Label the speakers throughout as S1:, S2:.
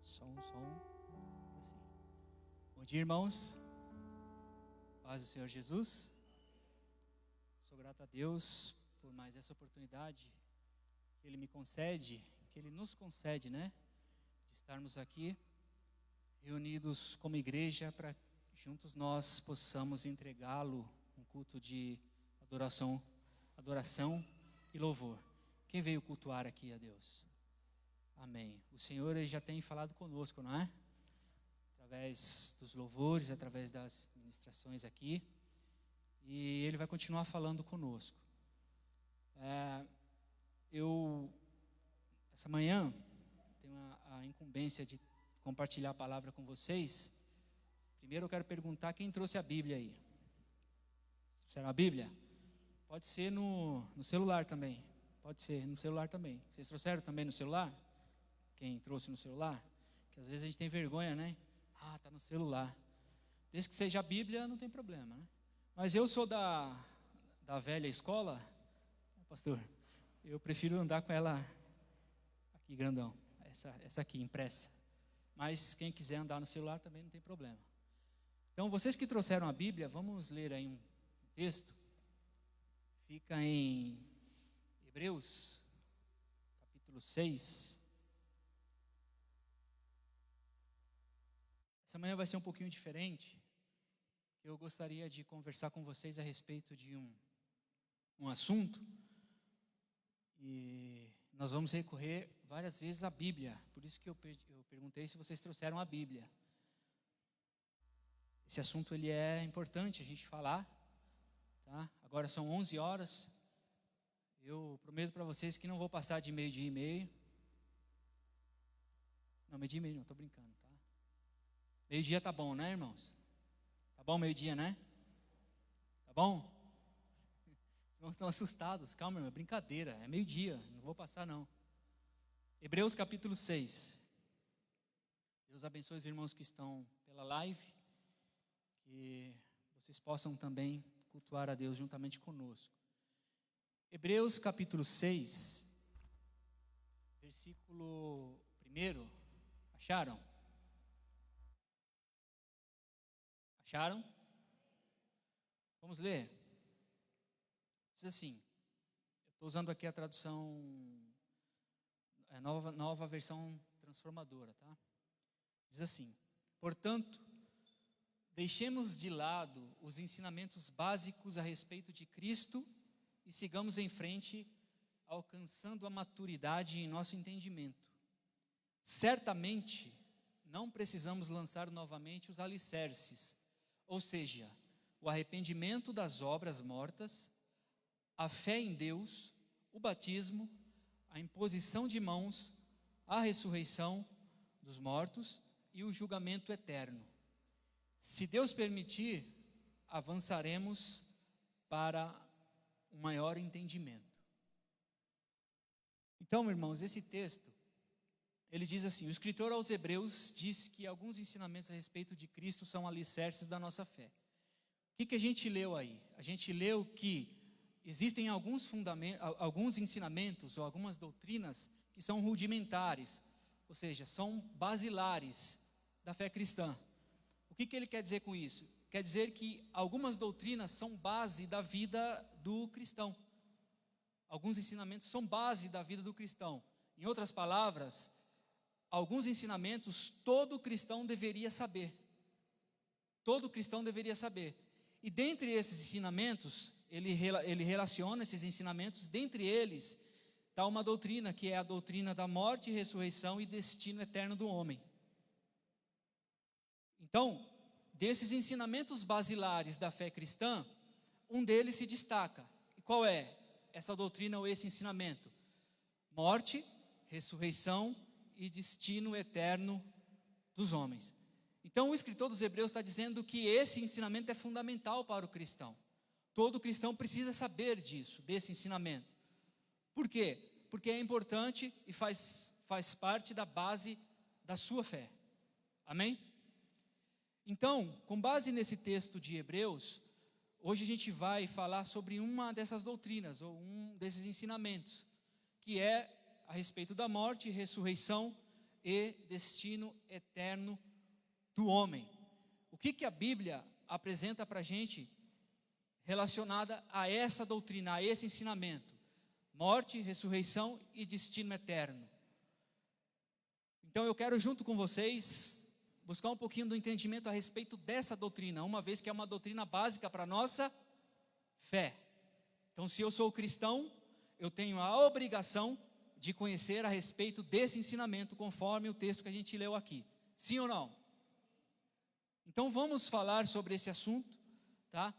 S1: Som. Assim. Bom dia, irmãos. Paz do Senhor Jesus. Sou grato a Deus por mais essa oportunidade que Ele me concede, que Ele nos concede, né? De estarmos aqui, reunidos como igreja, para juntos nós possamos entregá-lo um culto de adoração e louvor. Quem veio cultuar aqui a Deus? Amém. O Senhor ele já tem falado conosco, não é? Através dos louvores, através das ministrações aqui. E Ele vai continuar falando conosco. Essa manhã, tenho a incumbência de compartilhar a palavra com vocês. Primeiro eu quero perguntar quem trouxe a Bíblia aí. Trouxeram a Bíblia? Pode ser no celular também. Pode ser no celular também. Vocês trouxeram também no celular? Quem trouxe no celular? Que às vezes a gente tem vergonha, né? Está no celular. Desde que seja a Bíblia, não tem problema, né? Mas eu sou da velha escola, pastor. Eu prefiro andar com ela aqui, grandão. Essa aqui, impressa. Mas quem quiser andar no celular também não tem problema. Então, vocês que trouxeram a Bíblia, vamos ler aí um texto. Fica em Hebreus, capítulo 6. Essa manhã vai ser um pouquinho diferente. Eu gostaria de conversar com vocês a respeito de um assunto. E nós vamos recorrer várias vezes à Bíblia. Por isso que eu perguntei se vocês trouxeram a Bíblia. Esse assunto ele é importante a gente falar. Tá? Agora são 11 horas. Eu prometo para vocês que não vou passar de meio-dia e meio. Não, meio-dia e meio não, estou brincando. Tá? Meio-dia tá bom, né, irmãos? Tá bom meio-dia, né? Tá bom? Os irmãos estão assustados. Calma, irmão, é brincadeira. É meio-dia, não vou passar não. Hebreus capítulo 6. Deus abençoe os irmãos que estão pela live. Que vocês possam também cultuar a Deus juntamente conosco. Hebreus capítulo 6, versículo 1. Acharam? Acharam? Vamos ler. Diz assim, eu estou usando aqui a tradução, nova versão transformadora, tá? Diz assim, portanto, deixemos de lado os ensinamentos básicos a respeito de Cristo e sigamos em frente, alcançando a maturidade em nosso entendimento. Certamente, não precisamos lançar novamente os alicerces, ou seja, o arrependimento das obras mortas, a fé em Deus, o batismo, a imposição de mãos, a ressurreição dos mortos e o julgamento eterno. Se Deus permitir, avançaremos para um maior entendimento. Então, irmãos, esse texto, ele diz assim, o escritor aos Hebreus diz que alguns ensinamentos a respeito de Cristo são alicerces da nossa fé. O que a gente leu aí? A gente leu que existem alguns ensinamentos ou algumas doutrinas que são rudimentares, ou seja, são basilares da fé cristã. O que ele quer dizer com isso? Quer dizer que algumas doutrinas são base da vida do cristão. Alguns ensinamentos são base da vida do cristão. Em outras palavras, alguns ensinamentos todo cristão deveria saber. Todo cristão deveria saber. E dentre esses ensinamentos, ele relaciona esses ensinamentos, dentre eles está uma doutrina, que é a doutrina da morte, ressurreição e destino eterno do homem. Então, desses ensinamentos basilares da fé cristã, um deles se destaca. E qual é essa doutrina ou esse ensinamento? Morte, ressurreição e destino eterno dos homens. Então, o escritor dos Hebreus está dizendo que esse ensinamento é fundamental para o cristão. Todo cristão precisa saber disso, desse ensinamento. Por quê? Porque é importante e faz parte da base da sua fé. Amém? Então, com base nesse texto de Hebreus, hoje a gente vai falar sobre uma dessas doutrinas, ou um desses ensinamentos, que é a respeito da morte, ressurreição e destino eterno do homem. O que a Bíblia apresenta para a gente relacionada a essa doutrina, a esse ensinamento? Morte, ressurreição e destino eterno. Então eu quero, junto com vocês, buscar um pouquinho do entendimento a respeito dessa doutrina, uma vez que é uma doutrina básica para a nossa fé. Então, se eu sou cristão, eu tenho a obrigação de conhecer a respeito desse ensinamento, conforme o texto que a gente leu aqui. Sim ou não? Então, vamos falar sobre esse assunto, tá?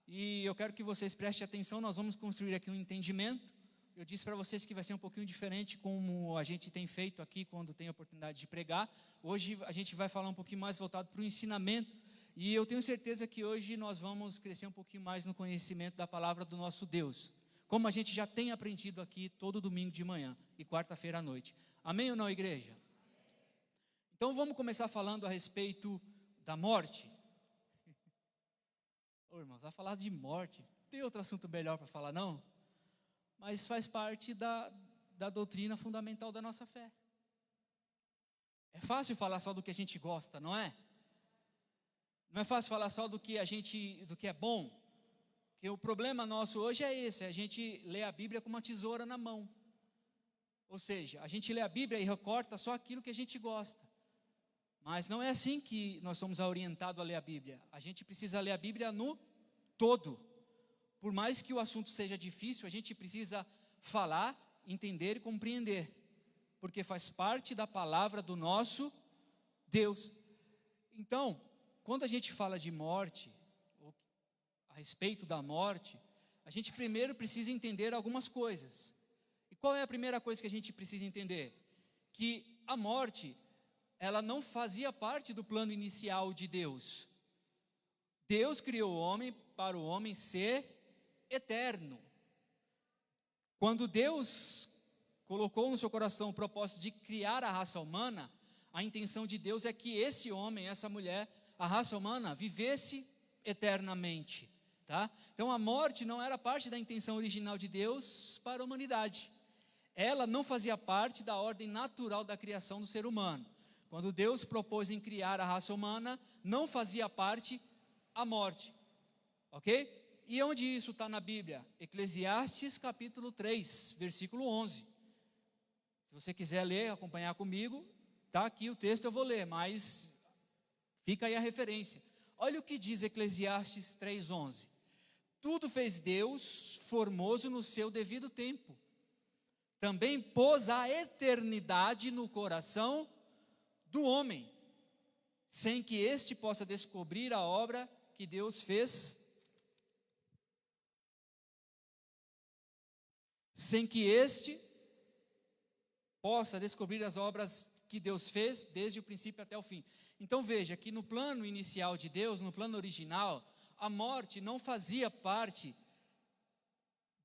S1: E eu quero que vocês prestem atenção, nós vamos construir aqui um entendimento. Eu disse para vocês que vai ser um pouquinho diferente como a gente tem feito aqui quando tem a oportunidade de pregar. Hoje a gente vai falar um pouquinho mais voltado para o ensinamento. E eu tenho certeza que hoje nós vamos crescer um pouquinho mais no conhecimento da palavra do nosso Deus. Como a gente já tem aprendido aqui todo domingo de manhã e quarta-feira à noite. Amém ou não, igreja? Então vamos começar falando a respeito da morte. Ô irmãos, vai falar de morte. Tem outro assunto melhor para falar, não? Mas faz parte da doutrina fundamental da nossa fé. É fácil falar só do que a gente gosta, não é? Não é fácil falar só do que é bom. Porque o problema nosso hoje é esse, a gente lê a Bíblia com uma tesoura na mão. Ou seja, a gente lê a Bíblia e recorta só aquilo que a gente gosta. Mas não é assim que nós somos orientados a ler a Bíblia. A gente precisa ler a Bíblia no todo. Por mais que o assunto seja difícil, a gente precisa falar, entender e compreender. Porque faz parte da palavra do nosso Deus. Então, quando a gente fala de morte, ou a respeito da morte, a gente primeiro precisa entender algumas coisas. E qual é a primeira coisa que a gente precisa entender? Que a morte, ela não fazia parte do plano inicial de Deus. Deus criou o homem para o homem ser eterno. Quando Deus colocou no seu coração o propósito de criar a raça humana, a intenção de Deus é que esse homem, essa mulher, a raça humana, vivesse eternamente, tá? Então a morte não era parte da intenção original de Deus para a humanidade. Ela não fazia parte da ordem natural da criação do ser humano. Quando Deus propôs em criar a raça humana, não fazia parte a morte, ok? E onde isso está na Bíblia? Eclesiastes capítulo 3, versículo 11. Se você quiser ler, acompanhar comigo, está aqui o texto, eu vou ler, mas fica aí a referência. Olha o que diz Eclesiastes 3, 11. Tudo fez Deus formoso no seu devido tempo. Também pôs a eternidade no coração do homem, sem que este possa descobrir a obra que Deus fez. Sem que este possa descobrir as obras que Deus fez desde o princípio até o fim. Então veja que no plano inicial de Deus, no plano original, a morte não fazia parte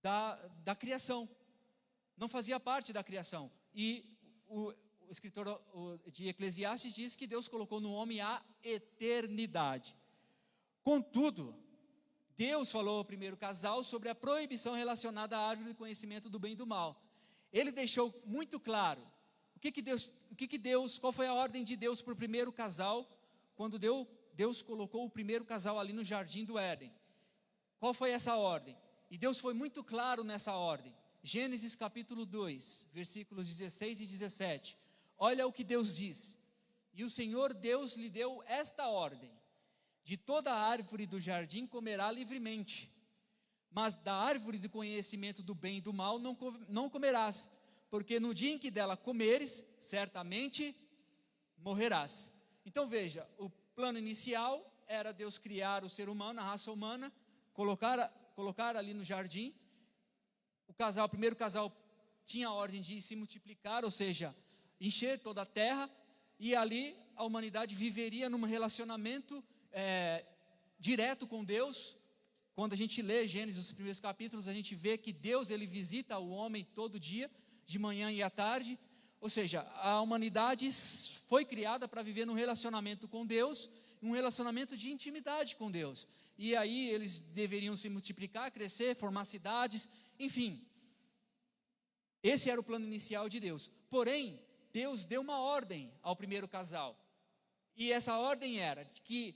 S1: da criação. Não fazia parte da criação. E o escritor de Eclesiastes diz que Deus colocou no homem a eternidade. Contudo, Deus falou ao primeiro casal sobre a proibição relacionada à árvore do conhecimento do bem e do mal. Ele deixou muito claro qual foi a ordem de Deus para o primeiro casal, quando Deus colocou o primeiro casal ali no jardim do Éden. Qual foi essa ordem? E Deus foi muito claro nessa ordem. Gênesis capítulo 2, versículos 16 e 17. Olha o que Deus diz. E o Senhor Deus lhe deu esta ordem: de toda a árvore do jardim comerá livremente, mas da árvore do conhecimento do bem e do mal não comerás, porque no dia em que dela comeres, certamente morrerás. Então veja, o plano inicial era Deus criar o ser humano, a raça humana, colocar ali no jardim. O primeiro casal tinha a ordem de se multiplicar, ou seja, encher toda a terra, e ali a humanidade viveria num relacionamento direto com Deus. Quando a gente lê Gênesis, os primeiros capítulos, a gente vê que Deus, ele visita o homem todo dia, de manhã e à tarde. Ou seja, a humanidade foi criada para viver num relacionamento com Deus, um relacionamento de intimidade com Deus. E aí eles deveriam se multiplicar, crescer, formar cidades, enfim. Esse era o plano inicial de Deus. Porém, Deus deu uma ordem ao primeiro casal. E essa ordem era que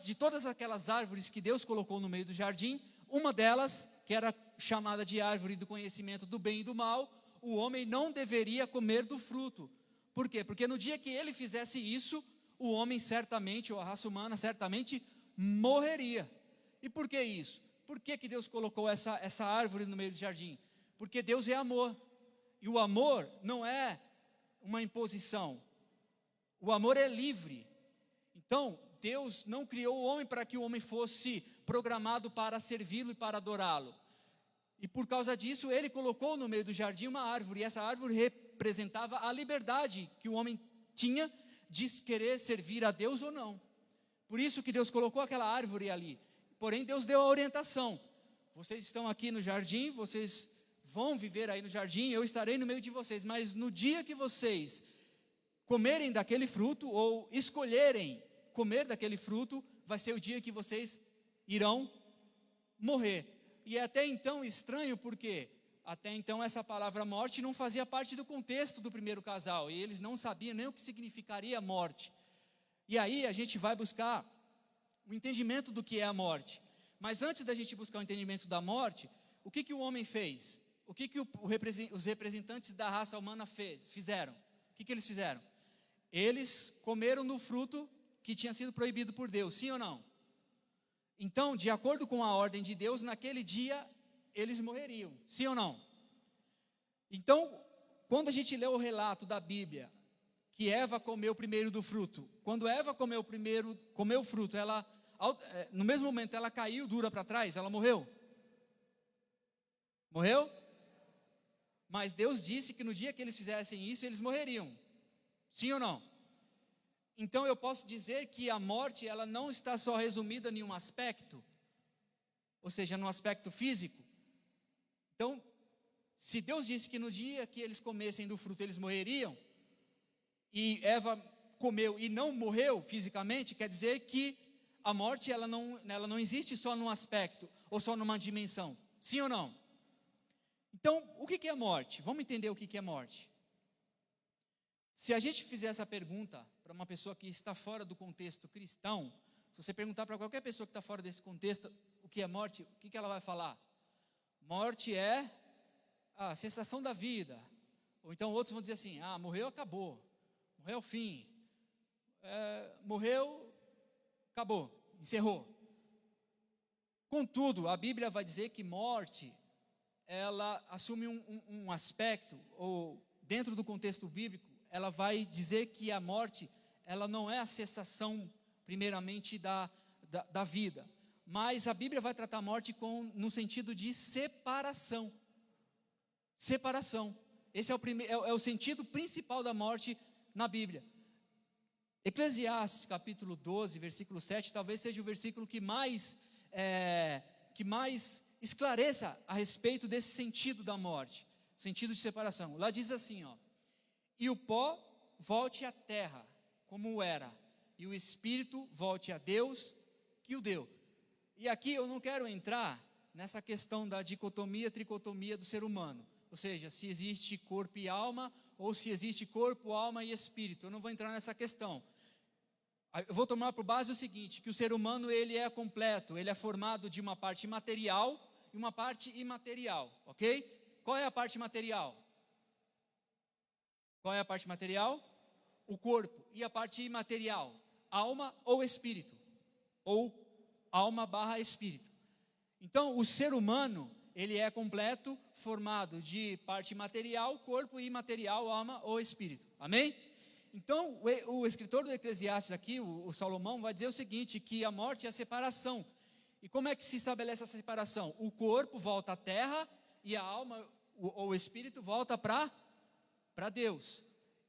S1: de todas aquelas árvores que Deus colocou no meio do jardim, uma delas, que era chamada de árvore do conhecimento do bem e do mal, o homem não deveria comer do fruto. Por quê? Porque no dia que ele fizesse isso, o homem certamente, ou a raça humana certamente, morreria. E por que isso? Por que Deus colocou essa árvore no meio do jardim? Porque Deus é amor. E o amor não é uma imposição. O amor é livre. Então, Deus não criou o homem para que o homem fosse programado para servi-lo e para adorá-lo. E por causa disso, ele colocou no meio do jardim uma árvore. E essa árvore representava a liberdade que o homem tinha de querer servir a Deus ou não. Por isso que Deus colocou aquela árvore ali. Porém, Deus deu a orientação. Vocês estão aqui no jardim, vocês vão viver aí no jardim, eu estarei no meio de vocês. Mas no dia que vocês comerem daquele fruto, ou escolherem comer daquele fruto, vai ser o dia que vocês irão morrer. E é até então estranho, porque até então essa palavra morte não fazia parte do contexto do primeiro casal, e eles não sabiam nem o que significaria morte. E aí a gente vai buscar o entendimento do que é a morte. Mas antes da gente buscar o entendimento da morte, o que o homem fez? O que os representantes da raça humana fizeram? O que eles fizeram? Eles comeram do fruto que tinha sido proibido por Deus, sim ou não? Então, de acordo com a ordem de Deus, naquele dia, eles morreriam, sim ou não? Então, quando a gente lê o relato da Bíblia, que Eva comeu primeiro do fruto, quando Eva comeu o fruto, ela, no mesmo momento, ela caiu dura para trás, ela morreu? Morreu? Mas Deus disse que no dia que eles fizessem isso, eles morreriam, sim ou não? Então eu posso dizer que a morte, ela não está só resumida em um aspecto, ou seja, no aspecto físico. Então, se Deus disse que no dia que eles comessem do fruto eles morreriam, e Eva comeu e não morreu fisicamente, quer dizer que a morte ela não existe só num aspecto, ou só numa dimensão, sim ou não? Então, o que é morte? Vamos entender o que é morte. Se a gente fizer essa pergunta para uma pessoa que está fora do contexto cristão, se você perguntar para qualquer pessoa que está fora desse contexto o que é morte, o que ela vai falar? Morte é a cessação da vida. Ou então outros vão dizer assim, morreu, acabou. Morreu, o fim. Morreu, acabou, encerrou. Contudo, a Bíblia vai dizer que morte, ela assume um aspecto, ou dentro do contexto bíblico, ela vai dizer que a morte, ela não é a cessação, primeiramente, da vida. Mas a Bíblia vai tratar a morte no sentido de separação. Separação. Esse é o sentido principal da morte na Bíblia. Eclesiastes, capítulo 12, versículo 7, talvez seja o versículo que mais esclareça a respeito desse sentido da morte. Sentido de separação. Lá diz assim, e o pó volte à terra, como era, e o espírito volte a Deus, que o deu. E aqui eu não quero entrar nessa questão da dicotomia, tricotomia do ser humano. Ou seja, se existe corpo e alma, ou se existe corpo, alma e espírito. Eu não vou entrar nessa questão. Eu vou tomar por base o seguinte, que o ser humano ele é completo, ele é formado de uma parte material e uma parte imaterial, ok? Qual é a parte material? Qual é a parte material? O corpo. E a parte imaterial? Alma ou espírito? Ou alma / espírito. Então, o ser humano, ele é completo, formado de parte material, corpo e imaterial, alma ou espírito. Amém? Então, o escritor do Eclesiastes aqui, o Salomão, vai dizer o seguinte, que a morte é a separação. E como é que se estabelece essa separação? O corpo volta à terra e a alma ou o espírito volta para Deus.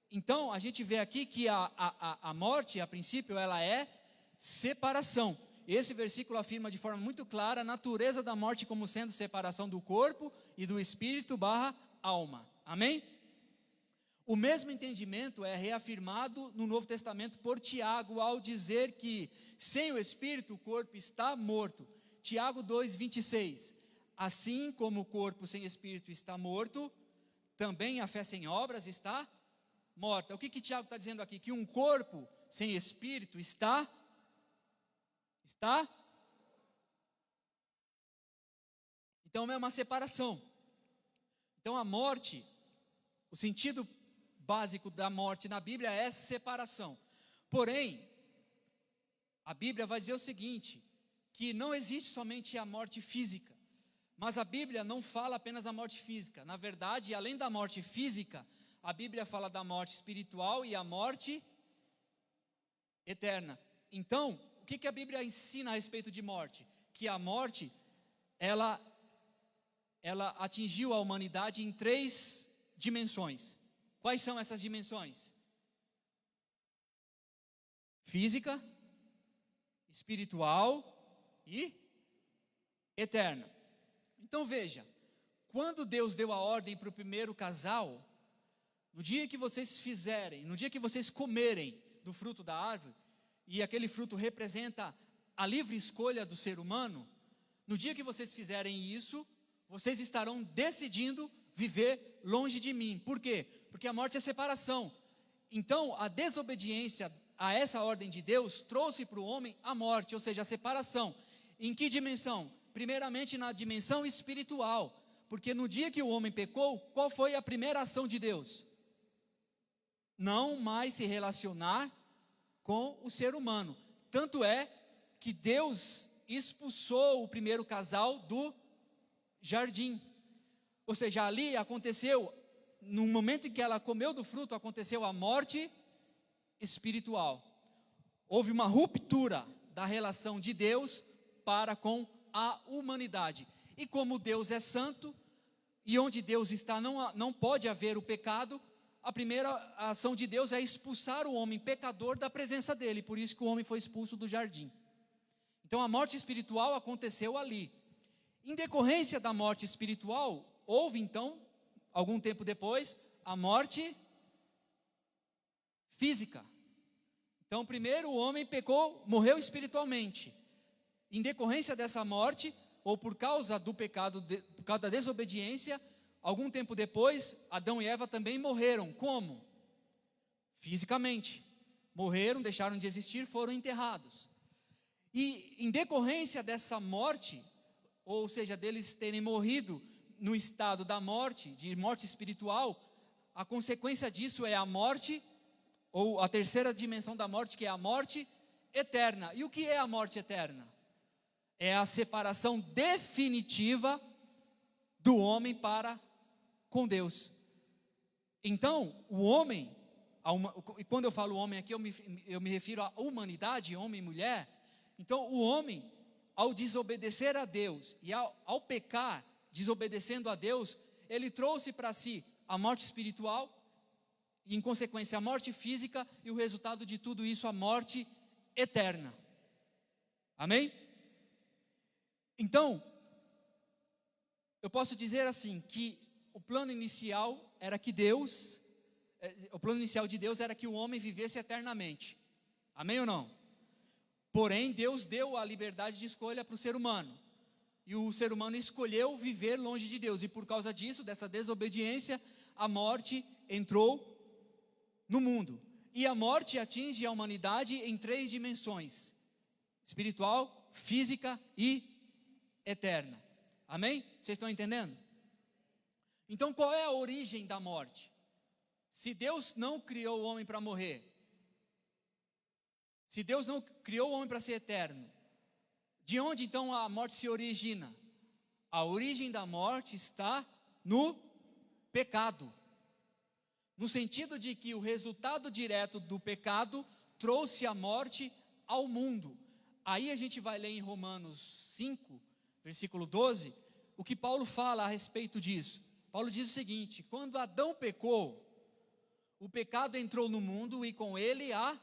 S1: Então, a gente vê aqui que a morte, a princípio, ela é separação. Esse versículo afirma de forma muito clara a natureza da morte como sendo separação do corpo e do espírito / alma. Amém? O mesmo entendimento é reafirmado no Novo Testamento por Tiago, ao dizer que sem o espírito o corpo está morto. Tiago 2:26. Assim como o corpo sem espírito está morto, também a fé sem obras está morta. O que Tiago está dizendo aqui? Que um corpo sem espírito está? Então é uma separação. Então a morte, o sentido básico da morte na Bíblia é separação. Porém, a Bíblia vai dizer o seguinte, que não existe somente a morte física, mas a Bíblia não fala apenas da morte física. Na verdade, além da morte física, a Bíblia fala da morte espiritual e a morte eterna. Então, o que a Bíblia ensina a respeito de morte? Que a morte, ela atingiu a humanidade em 3 dimensões. Quais são essas dimensões? Física, espiritual e eterna. Então veja, quando Deus deu a ordem para o primeiro casal, no dia que vocês comerem do fruto da árvore, e aquele fruto representa a livre escolha do ser humano, no dia que vocês fizerem isso, vocês estarão decidindo viver longe de mim. Por quê? Porque a morte é separação. Então, a desobediência a essa ordem de Deus trouxe para o homem a morte, ou seja, a separação. Em que dimensão? Primeiramente na dimensão espiritual. Porque no dia que o homem pecou, qual foi a primeira ação de Deus? Não mais se relacionar com o ser humano. Tanto é que Deus expulsou o primeiro casal do jardim. Ou seja, ali aconteceu, no momento em que ela comeu do fruto, aconteceu a morte espiritual. Houve uma ruptura da relação de Deus para com a humanidade. E como Deus é santo, e onde Deus está não pode haver o pecado, a primeira ação de Deus é expulsar o homem pecador da presença dele. Por isso que o homem foi expulso do jardim. Então a morte espiritual aconteceu ali. Em decorrência da morte espiritual, houve então, algum tempo depois, a morte física. Então primeiro o homem pecou, morreu espiritualmente. Em decorrência dessa morte, ou por causa do pecado, por causa da desobediência, algum tempo depois, Adão e Eva também morreram. Como? Fisicamente. Morreram, deixaram de existir, foram enterrados. E em decorrência dessa morte, ou seja, deles terem morrido no estado da morte, de morte espiritual, a consequência disso é a morte, ou a terceira dimensão da morte, que é a morte eterna. E o que é a morte eterna? É a separação definitiva do homem para com Deus. Então, o homem, e quando eu falo homem aqui, eu me refiro à humanidade, homem e mulher. Então, o homem, ao desobedecer a Deus e ao pecar, desobedecendo a Deus, ele trouxe para si a morte espiritual, e em consequência a morte física, e o resultado de tudo isso, a morte eterna. Amém? Então, eu posso dizer assim, que o plano inicial de Deus era que o homem vivesse eternamente. Amém ou não? Porém, Deus deu a liberdade de escolha para o ser humano. E o ser humano escolheu viver longe de Deus. E por causa disso, dessa desobediência, a morte entrou no mundo. E a morte atinge a humanidade em 3 dimensões: espiritual, física e eterna. Amém? Vocês estão entendendo? Então qual é a origem da morte? Se Deus não criou o homem para morrer, se Deus não criou o homem para ser eterno, de onde então a morte se origina? A origem da morte está no pecado. No sentido de que o resultado direto do pecado trouxe a morte ao mundo. Aí a gente vai ler em Romanos 5, versículo 12, o que Paulo fala a respeito disso. Paulo diz o seguinte: quando Adão pecou, o pecado entrou no mundo e com ele a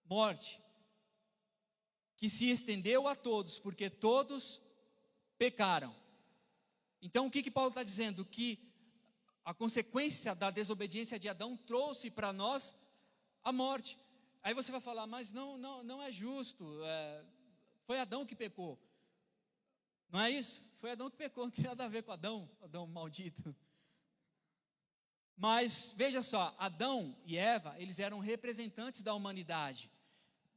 S1: morte, que se estendeu a todos, porque todos pecaram. Então o que Paulo está dizendo? Que a consequência da desobediência de Adão trouxe para nós a morte. Aí você vai falar, mas não é justo, foi Adão que pecou. Não é isso? Foi Adão que pecou, não tem nada a ver com Adão maldito. Mas, veja só, Adão e Eva, eles eram representantes da humanidade.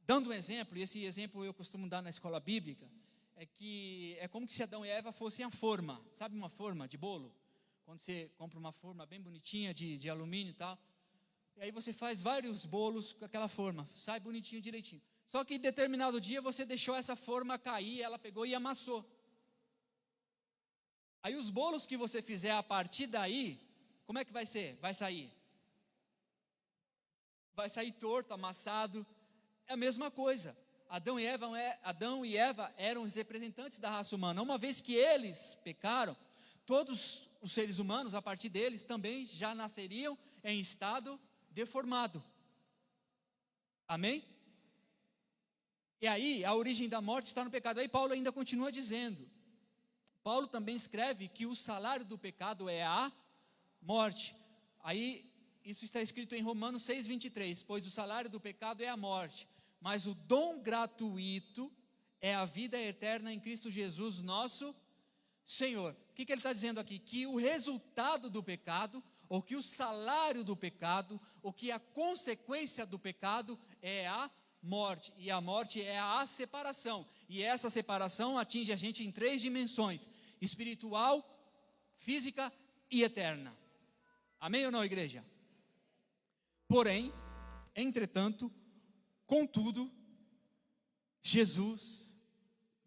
S1: Dando um exemplo, e esse exemplo eu costumo dar na escola bíblica, é que é como se Adão e Eva fossem a forma, sabe uma forma de bolo? Quando você compra uma forma bem bonitinha de alumínio e tal, e aí você faz vários bolos com aquela forma, sai bonitinho, direitinho. Só que em determinado dia você deixou essa forma cair, ela pegou e amassou. Aí os bolos que você fizer a partir daí, como é que vai ser? Vai sair? Vai sair torto, amassado. É a mesma coisa. Adão e Eva eram os representantes da raça humana. Uma vez que eles pecaram, todos os seres humanos, a partir deles, também já nasceriam em estado deformado. Amém? E aí, a origem da morte está no pecado. Aí Paulo ainda continua dizendo. Paulo também escreve que o salário do pecado é a morte. Aí, isso está escrito em Romanos 6:23, pois o salário do pecado é a morte, mas o dom gratuito é a vida eterna em Cristo Jesus, nosso Senhor. O que ele está dizendo aqui? Que o resultado do pecado, ou que o salário do pecado, ou que a consequência do pecado é a morte. E a morte é a separação. E essa separação atinge a gente em 3 dimensões: espiritual, física e eterna. Amém ou não, igreja? Porém, entretanto, contudo, Jesus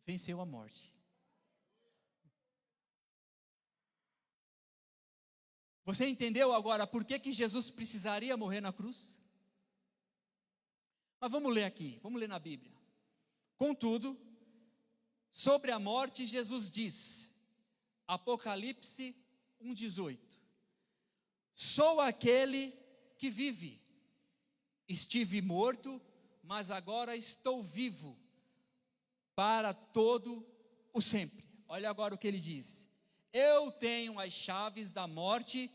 S1: venceu a morte. Você entendeu agora por que Jesus precisaria morrer na cruz? Mas vamos ler aqui, vamos ler na Bíblia. Contudo, sobre a morte, Jesus diz, Apocalipse 1:18: sou aquele que vive, estive morto, mas agora estou vivo, para todo o sempre. Olha agora o que ele diz: eu tenho as chaves da morte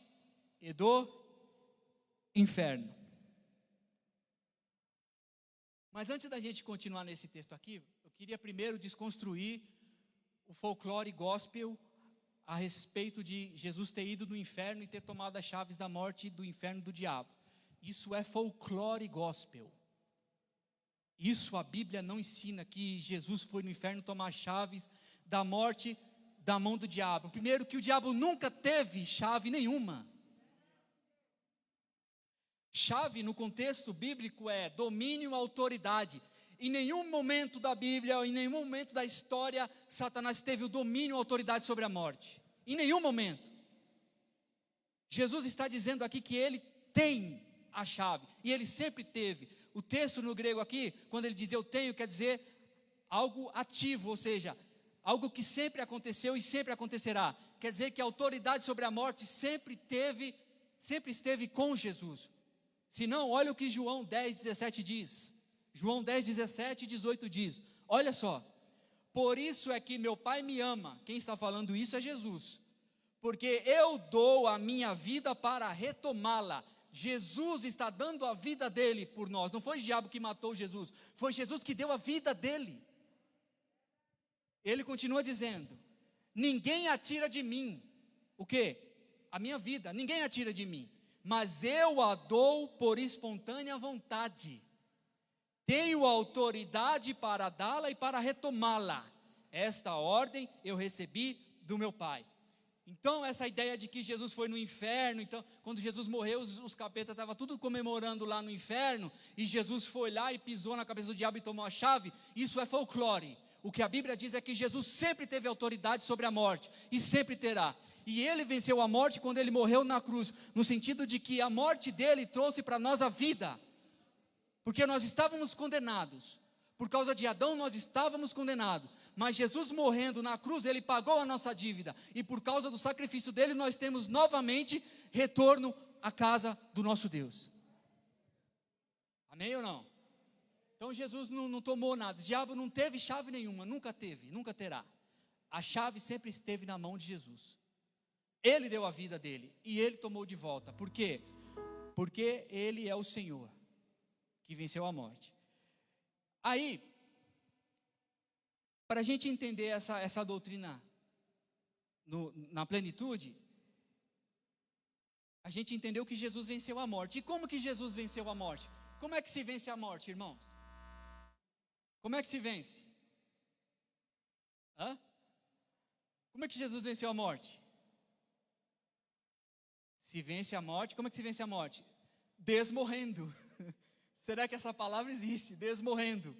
S1: e do inferno. Mas antes da gente continuar nesse texto aqui, eu queria primeiro desconstruir o folclore gospel a respeito de Jesus ter ido no inferno e ter tomado as chaves da morte, do inferno, do diabo. Isso é folclore gospel. Isso a Bíblia não ensina, que Jesus foi no inferno tomar as chaves da morte da mão do diabo. Primeiro, que o diabo nunca teve chave nenhuma. Chave no contexto bíblico é domínio, autoridade. Em nenhum momento da Bíblia, em nenhum momento da história, Satanás teve o domínio e autoridade sobre a morte. Em nenhum momento. Jesus está dizendo aqui que ele tem a chave, e ele sempre teve. O texto no grego aqui, quando ele diz eu tenho, quer dizer algo ativo, ou seja, algo que sempre aconteceu e sempre acontecerá. Quer dizer que a autoridade sobre a morte sempre esteve com Jesus. Se não, olha o que João 10:17 diz. João 10:17 e 18 diz, olha só: por isso é que meu Pai me ama. Quem está falando isso é Jesus, porque eu dou a minha vida para retomá-la. Jesus está dando a vida dele por nós. Não foi o diabo que matou Jesus, foi Jesus que deu a vida dele. Ele continua dizendo: ninguém atira de mim. O quê? A minha vida. Ninguém atira de mim, mas eu a dou por espontânea vontade. Tenho autoridade para dá-la e para retomá-la. Esta ordem eu recebi do meu Pai. Então, essa ideia de que Jesus foi no inferno, então, quando Jesus morreu, os capetas estavam tudo comemorando lá no inferno, e Jesus foi lá e pisou na cabeça do diabo e tomou a chave, isso é folclore. O que a Bíblia diz é que Jesus sempre teve autoridade sobre a morte, e sempre terá. E ele venceu a morte quando ele morreu na cruz, no sentido de que a morte dele trouxe para nós a vida, porque nós estávamos condenados. Por causa de Adão nós estávamos condenados, mas Jesus morrendo na cruz, ele pagou a nossa dívida, e por causa do sacrifício dele, nós temos novamente retorno à casa do nosso Deus. Amém ou não? Então Jesus não tomou nada, o diabo não teve chave nenhuma, nunca teve, nunca terá. A chave sempre esteve na mão de Jesus. Ele deu a vida dele, e ele tomou de volta. Por quê? Porque ele é o Senhor, que venceu a morte. Aí, para a gente entender essa doutrina na plenitude, a gente entendeu que Jesus venceu a morte. E como que Jesus venceu a morte? Como é que se vence a morte, irmãos? Como é que se vence? Como é que Jesus venceu a morte? Se vence a morte, como é que se vence a morte? Desmorrendo. Será que essa palavra existe? Desmorrendo.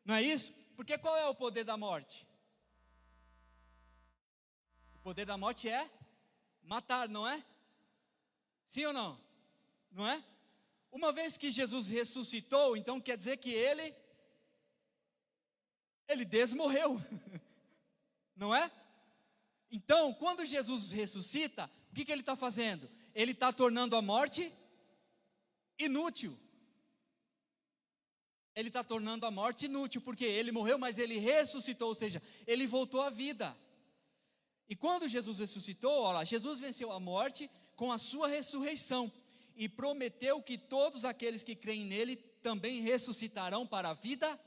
S1: Não é isso? Porque qual é o poder da morte? O poder da morte é matar, não é? Sim ou não? Não é? Uma vez que Jesus ressuscitou, então quer dizer que ele desmorreu. Não é? Então, quando Jesus ressuscita, o que ele está fazendo? Ele está tornando a morte inútil. Ele está tornando a morte inútil, porque ele morreu, mas ele ressuscitou, ou seja, ele voltou à vida. E quando Jesus ressuscitou, olha lá, Jesus venceu a morte com a sua ressurreição, e prometeu que todos aqueles que creem nele também ressuscitarão para a vida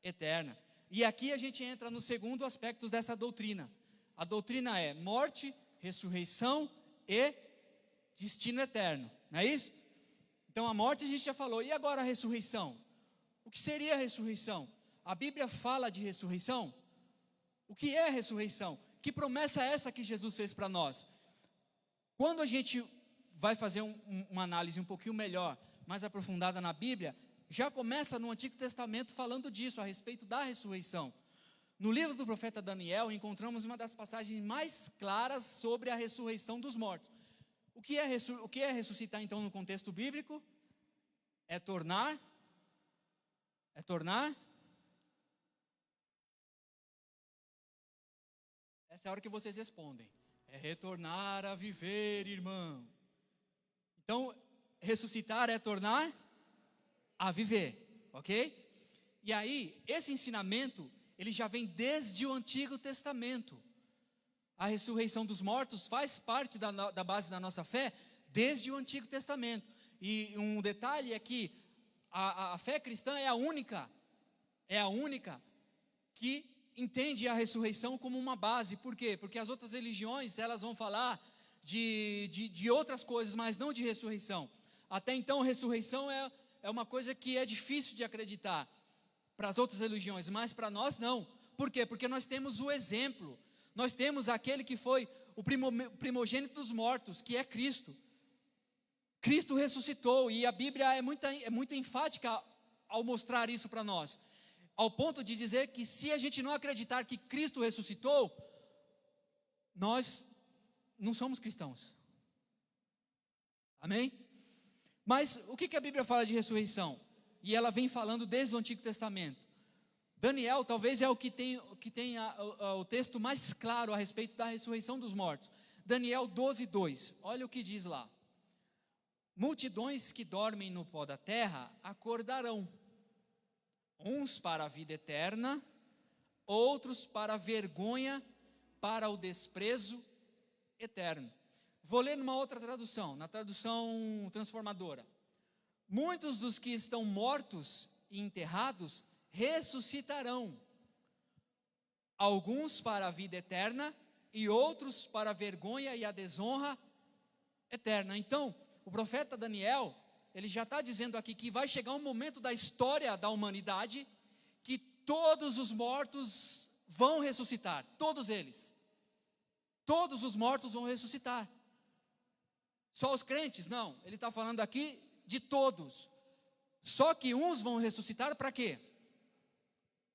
S1: eterna. E aqui a gente entra no segundo aspecto dessa doutrina. A doutrina é morte, ressurreição e destino eterno, não é isso? Então a morte a gente já falou, e agora a ressurreição? O que seria a ressurreição? A Bíblia fala de ressurreição? O que é a ressurreição? Que promessa é essa que Jesus fez para nós? Quando a gente vai fazer uma análise um pouquinho melhor, mais aprofundada na Bíblia, já começa no Antigo Testamento falando disso, a respeito da ressurreição. No livro do profeta Daniel, encontramos uma das passagens mais claras sobre a ressurreição dos mortos. O que é ressuscitar, então, no contexto bíblico? É tornar. Essa é a hora que vocês respondem. É retornar a viver, irmão. Então, ressuscitar é tornar a viver, ok? E aí, esse ensinamento, ele já vem desde o Antigo Testamento. A ressurreição dos mortos faz parte da base da nossa fé desde o Antigo Testamento. E um detalhe é que a fé cristã é a única que entende a ressurreição como uma base. Por quê? Porque as outras religiões, elas vão falar de outras coisas, mas não de ressurreição. Até então, ressurreição é uma coisa que é difícil de acreditar para as outras religiões, mas para nós não. Por quê? Porque nós temos o exemplo. Nós temos aquele que foi o primogênito dos mortos, que é Cristo. Cristo ressuscitou, e a Bíblia é muito enfática ao mostrar isso para nós. Ao ponto de dizer que se a gente não acreditar que Cristo ressuscitou, nós não somos cristãos. Amém? Mas o que a Bíblia fala de ressurreição? E ela vem falando desde o Antigo Testamento. Daniel talvez é o que tem o texto mais claro a respeito da ressurreição dos mortos. Daniel 12:2, olha o que diz lá. Multidões que dormem no pó da terra acordarão, uns para a vida eterna, outros para a vergonha, para o desprezo eterno. Vou ler numa outra tradução, na tradução transformadora. Muitos dos que estão mortos e enterrados ressuscitarão, alguns para a vida eterna e outros para a vergonha e a desonra eterna. Então, o profeta Daniel, ele já está dizendo aqui que vai chegar um momento da história da humanidade que todos os mortos vão ressuscitar, todos eles. Todos os mortos vão ressuscitar. Só os crentes? Não, ele está falando aqui de todos. Só que uns vão ressuscitar para quê?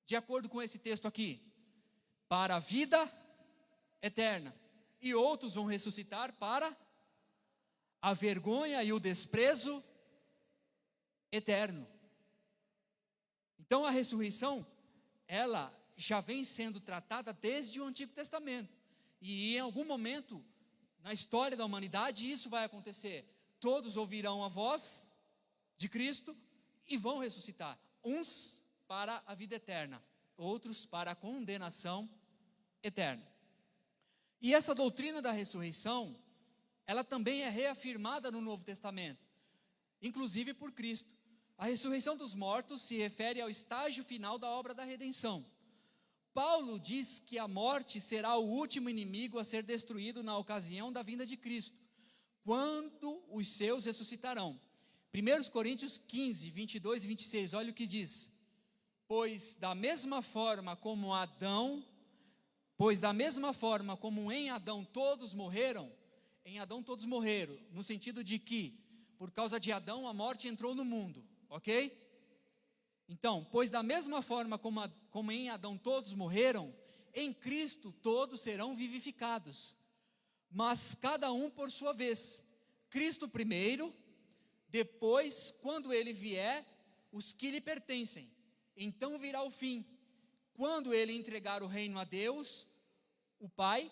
S1: De acordo com esse texto aqui, para a vida eterna. E outros vão ressuscitar para a vergonha e o desprezo eterno. Então a ressurreição, ela já vem sendo tratada desde o Antigo Testamento. E em algum momento, na história da humanidade, isso vai acontecer. Todos ouvirão a voz de Cristo e vão ressuscitar. Uns para a vida eterna, outros para a condenação eterna. E essa doutrina da ressurreição, ela também é reafirmada no Novo Testamento, inclusive por Cristo. A ressurreição dos mortos se refere ao estágio final da obra da redenção. Paulo diz que a morte será o último inimigo a ser destruído na ocasião da vinda de Cristo. quando os seus ressuscitarão. 1 Coríntios 15, 22 e 26, olha o que diz. Pois da mesma forma como em Adão todos morreram, no sentido de que, por causa de Adão, a morte entrou no mundo, ok? Então, pois da mesma forma como em Adão todos morreram, em Cristo todos serão vivificados, mas cada um por sua vez. Cristo primeiro, depois, quando ele vier, os que lhe pertencem. Então virá o fim, quando ele entregar o reino a Deus, o Pai,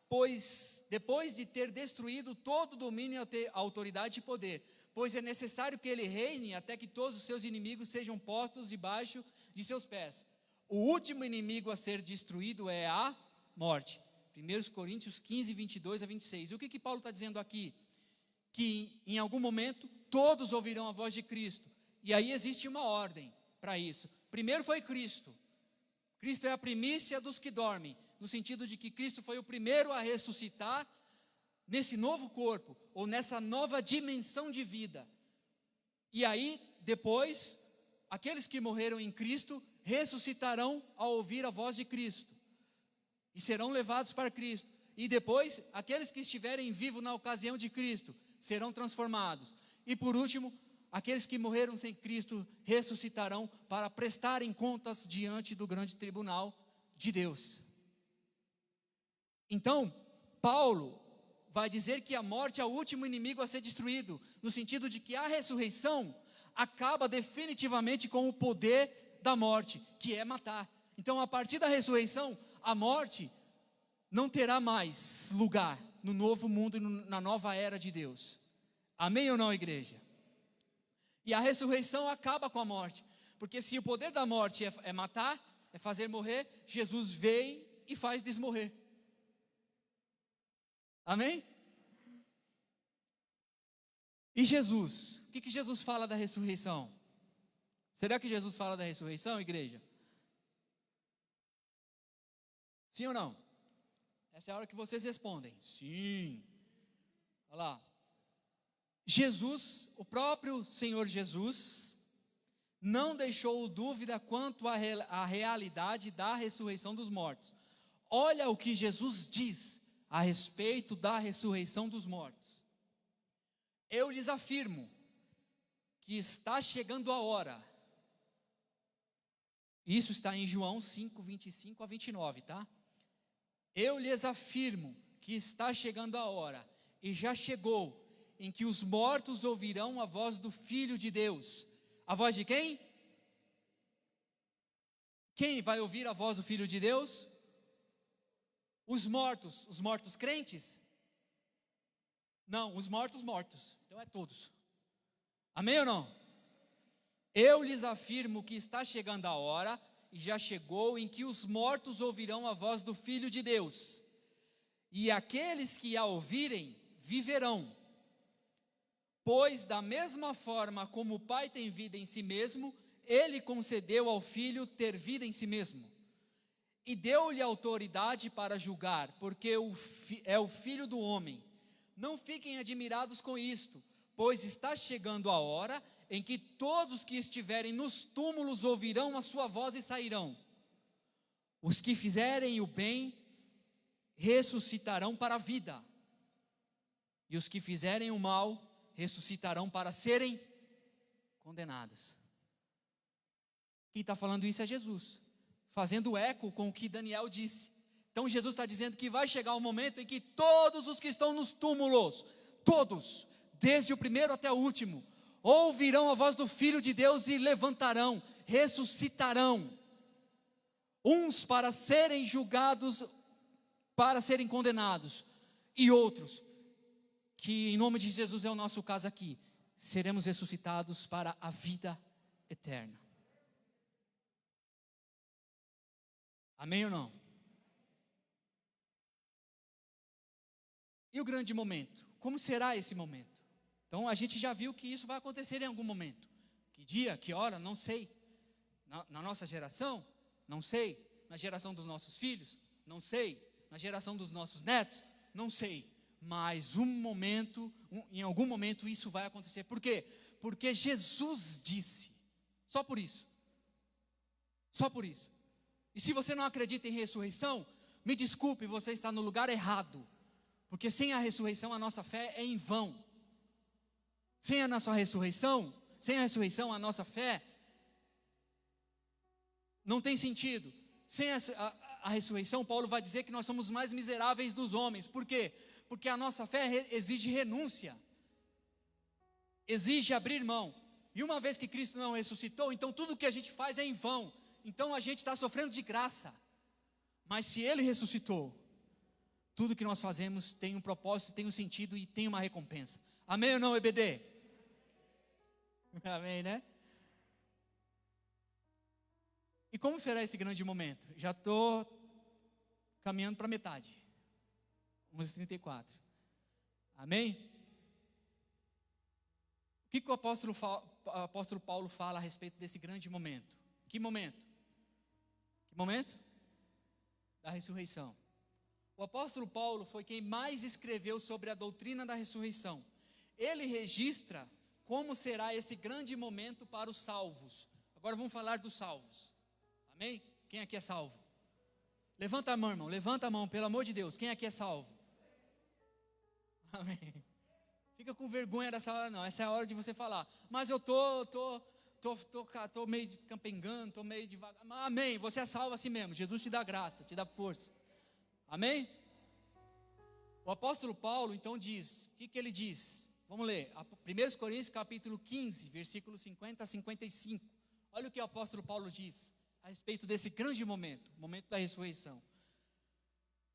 S1: pois depois de ter destruído todo domínio, autoridade e poder, pois é necessário que ele reine até que todos os seus inimigos sejam postos debaixo de seus pés. O último inimigo a ser destruído é a morte. 1 Coríntios 15, 22 a 26. E o que Paulo está dizendo aqui? Que em algum momento todos ouvirão a voz de Cristo. E aí existe uma ordem para isso. Primeiro foi Cristo. Cristo é a primícia dos que dormem, no sentido de que Cristo foi o primeiro a ressuscitar nesse novo corpo, ou nessa nova dimensão de vida. E aí, depois, aqueles que morreram em Cristo ressuscitarão ao ouvir a voz de Cristo, e serão levados para Cristo. E depois, aqueles que estiverem vivos na ocasião de Cristo, serão transformados. E por último, aqueles que morreram sem Cristo ressuscitarão para prestarem contas diante do grande tribunal de Deus. Então, Paulo vai dizer que a morte é o último inimigo a ser destruído, no sentido de que a ressurreição acaba definitivamente com o poder da morte, que é matar. Então, a partir da ressurreição, a morte não terá mais lugar no novo mundo e na nova era de Deus. Amém ou não, igreja? E a ressurreição acaba com a morte, porque se o poder da morte é matar, é fazer morrer, Jesus veio e faz desmorrer. Amém? E Jesus? O que Jesus fala da ressurreição? Será que Jesus fala da ressurreição, igreja? Sim ou não? Essa é a hora que vocês respondem. Sim. Olha lá. Jesus, o próprio Senhor Jesus, não deixou dúvida quanto à realidade da ressurreição dos mortos. Olha o que Jesus diz a respeito da ressurreição dos mortos. Eu lhes afirmo que está chegando a hora. Isso está em João 5, 25 a 29, tá? Eu lhes afirmo que está chegando a hora, e já chegou, em que os mortos ouvirão a voz do Filho de Deus. A voz de quem? Quem vai ouvir a voz do Filho de Deus? Os mortos crentes? Não, os mortos. Então é todos. Amém ou não? Eu lhes afirmo que está chegando a hora, e já chegou, em que os mortos ouvirão a voz do Filho de Deus. E aqueles que a ouvirem, viverão. Pois da mesma forma como o Pai tem vida em si mesmo, Ele concedeu ao Filho ter vida em si mesmo. E deu-lhe autoridade para julgar, porque é o Filho do homem. Não fiquem admirados com isto, pois está chegando a hora em que todos que estiverem nos túmulos ouvirão a sua voz e sairão. Os que fizerem o bem ressuscitarão para a vida, e os que fizerem o mal ressuscitarão para serem condenados. Quem está falando isso é Jesus, fazendo eco com o que Daniel disse. Então Jesus está dizendo que vai chegar um momento em que todos os que estão nos túmulos, todos, desde o primeiro até o último, ouvirão a voz do Filho de Deus e levantarão, ressuscitarão, uns para serem julgados, para serem condenados, e outros, que em nome de Jesus é o nosso caso aqui, seremos ressuscitados para a vida eterna. Amém ou não? E o grande momento? Como será esse momento? Então a gente já viu que isso vai acontecer em algum momento. Que dia, que hora, não sei. Na nossa geração, não sei. Na geração dos nossos filhos, não sei. Na geração dos nossos netos, não sei. Mas em algum momento isso vai acontecer. Por quê? Porque Jesus disse. Só por isso. Só por isso. E se você não acredita em ressurreição, me desculpe, você está no lugar errado. Porque sem a ressurreição a nossa fé é em vão. Sem a ressurreição, a nossa fé não tem sentido. Sem a ressurreição, Paulo vai dizer que nós somos mais miseráveis dos homens. Por quê? Porque a nossa fé exige renúncia, exige abrir mão. E uma vez que Cristo não ressuscitou, então tudo que a gente faz é em vão. Então a gente está sofrendo de graça. Mas se Ele ressuscitou, tudo que nós fazemos tem um propósito, tem um sentido e tem uma recompensa. Amém ou não, EBD? Amém, né? E como será esse grande momento? Já estou caminhando para metade. 11h34. Amém? O que o apóstolo Paulo fala a respeito desse grande momento? Que momento? Que momento? Da ressurreição. O apóstolo Paulo foi quem mais escreveu sobre a doutrina da ressurreição. Ele registra como será esse grande momento para os salvos. Agora vamos falar dos salvos. Amém? Quem aqui é salvo? Levanta a mão, irmão. Levanta a mão, pelo amor de Deus. Quem aqui é salvo? Amém. Fica com vergonha dessa hora, não. Essa é a hora de você falar. Mas eu tô meio campengando, tô meio devagar. Amém. Você é salvo assim mesmo. Jesus te dá graça, te dá força. Amém? O apóstolo Paulo então diz, o que ele diz? Vamos ler, 1 Coríntios capítulo 15, versículos 50 a 55. Olha o que o apóstolo Paulo diz a respeito desse grande momento, o momento da ressurreição.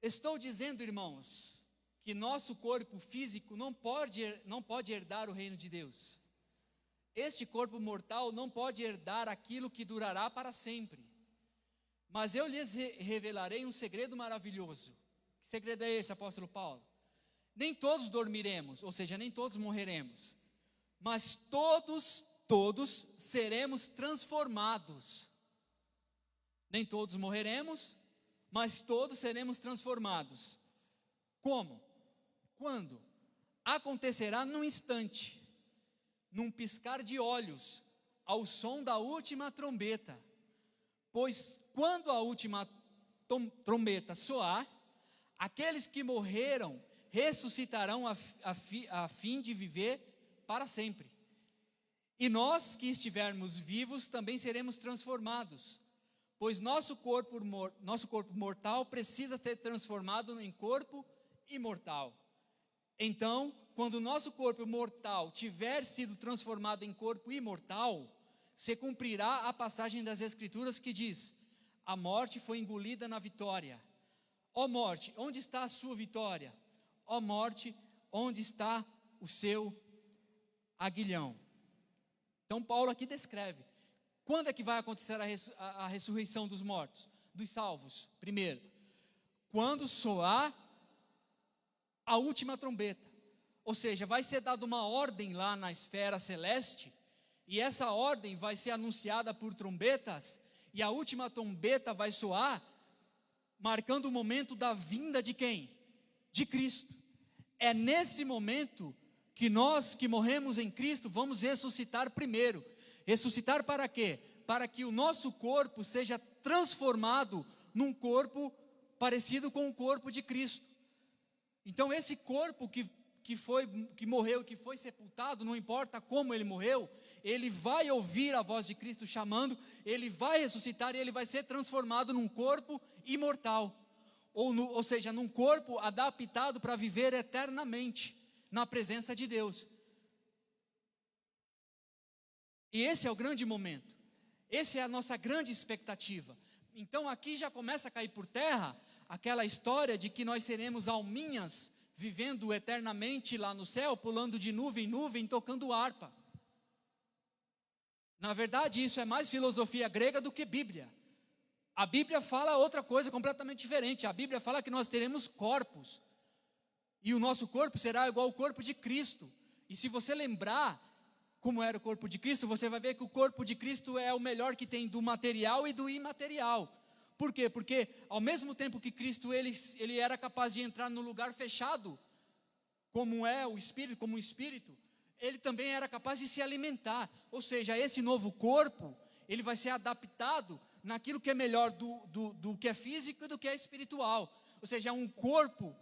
S1: Estou dizendo, irmãos, que nosso corpo físico não pode herdar o reino de Deus. Este corpo mortal não pode herdar aquilo que durará para sempre. Mas eu lhes revelarei um segredo maravilhoso. Que segredo é esse, apóstolo Paulo? Nem todos dormiremos, ou seja, nem todos morreremos. Mas todos seremos transformados. Nem todos morreremos, mas todos seremos transformados. Como? Quando? Acontecerá num instante, num piscar de olhos, ao som da última trombeta. Pois quando a última trombeta soar, aqueles que morreram ressuscitarão a fim de viver para sempre. E nós que estivermos vivos também seremos transformados, pois nosso corpo mortal precisa ser transformado em corpo imortal. Então, quando o nosso corpo mortal tiver sido transformado em corpo imortal, se cumprirá a passagem das Escrituras que diz: a morte foi engolida na vitória. Ó morte, onde está a sua vitória? Ó morte, onde está o seu aguilhão? Então Paulo aqui descreve. Quando é que vai acontecer a ressurreição dos mortos? Dos salvos? Primeiro, quando soar a última trombeta. Ou seja, vai ser dada uma ordem lá na esfera celeste, e essa ordem vai ser anunciada por trombetas, e a última trombeta vai soar, marcando o momento da vinda de quem? De Cristo. É nesse momento que nós que morremos em Cristo vamos ressuscitar primeiro. Ressuscitar para quê? Para que o nosso corpo seja transformado num corpo parecido com o corpo de Cristo. Então esse corpo que morreu, que foi sepultado, não importa como ele morreu, ele vai ouvir a voz de Cristo chamando, ele vai ressuscitar e ele vai ser transformado num corpo imortal. Ou seja, num corpo adaptado para viver eternamente na presença de Deus. E esse é o grande momento. Essa é a nossa grande expectativa. Então aqui já começa a cair por terra aquela história de que nós seremos alminhas vivendo eternamente lá no céu, pulando de nuvem em nuvem, tocando harpa. Na verdade, isso é mais filosofia grega do que Bíblia. A Bíblia fala outra coisa completamente diferente. A Bíblia fala que nós teremos corpos. E o nosso corpo será igual ao corpo de Cristo. E se você lembrar como era o corpo de Cristo, você vai ver que o corpo de Cristo é o melhor que tem do material e do imaterial. Por quê? Porque ao mesmo tempo que Cristo ele era capaz de entrar no lugar fechado, como é o Espírito, como o Espírito, ele também era capaz de se alimentar. Ou seja, esse novo corpo, ele vai ser adaptado naquilo que é melhor do que é físico e do que é espiritual. Ou seja, é um corpo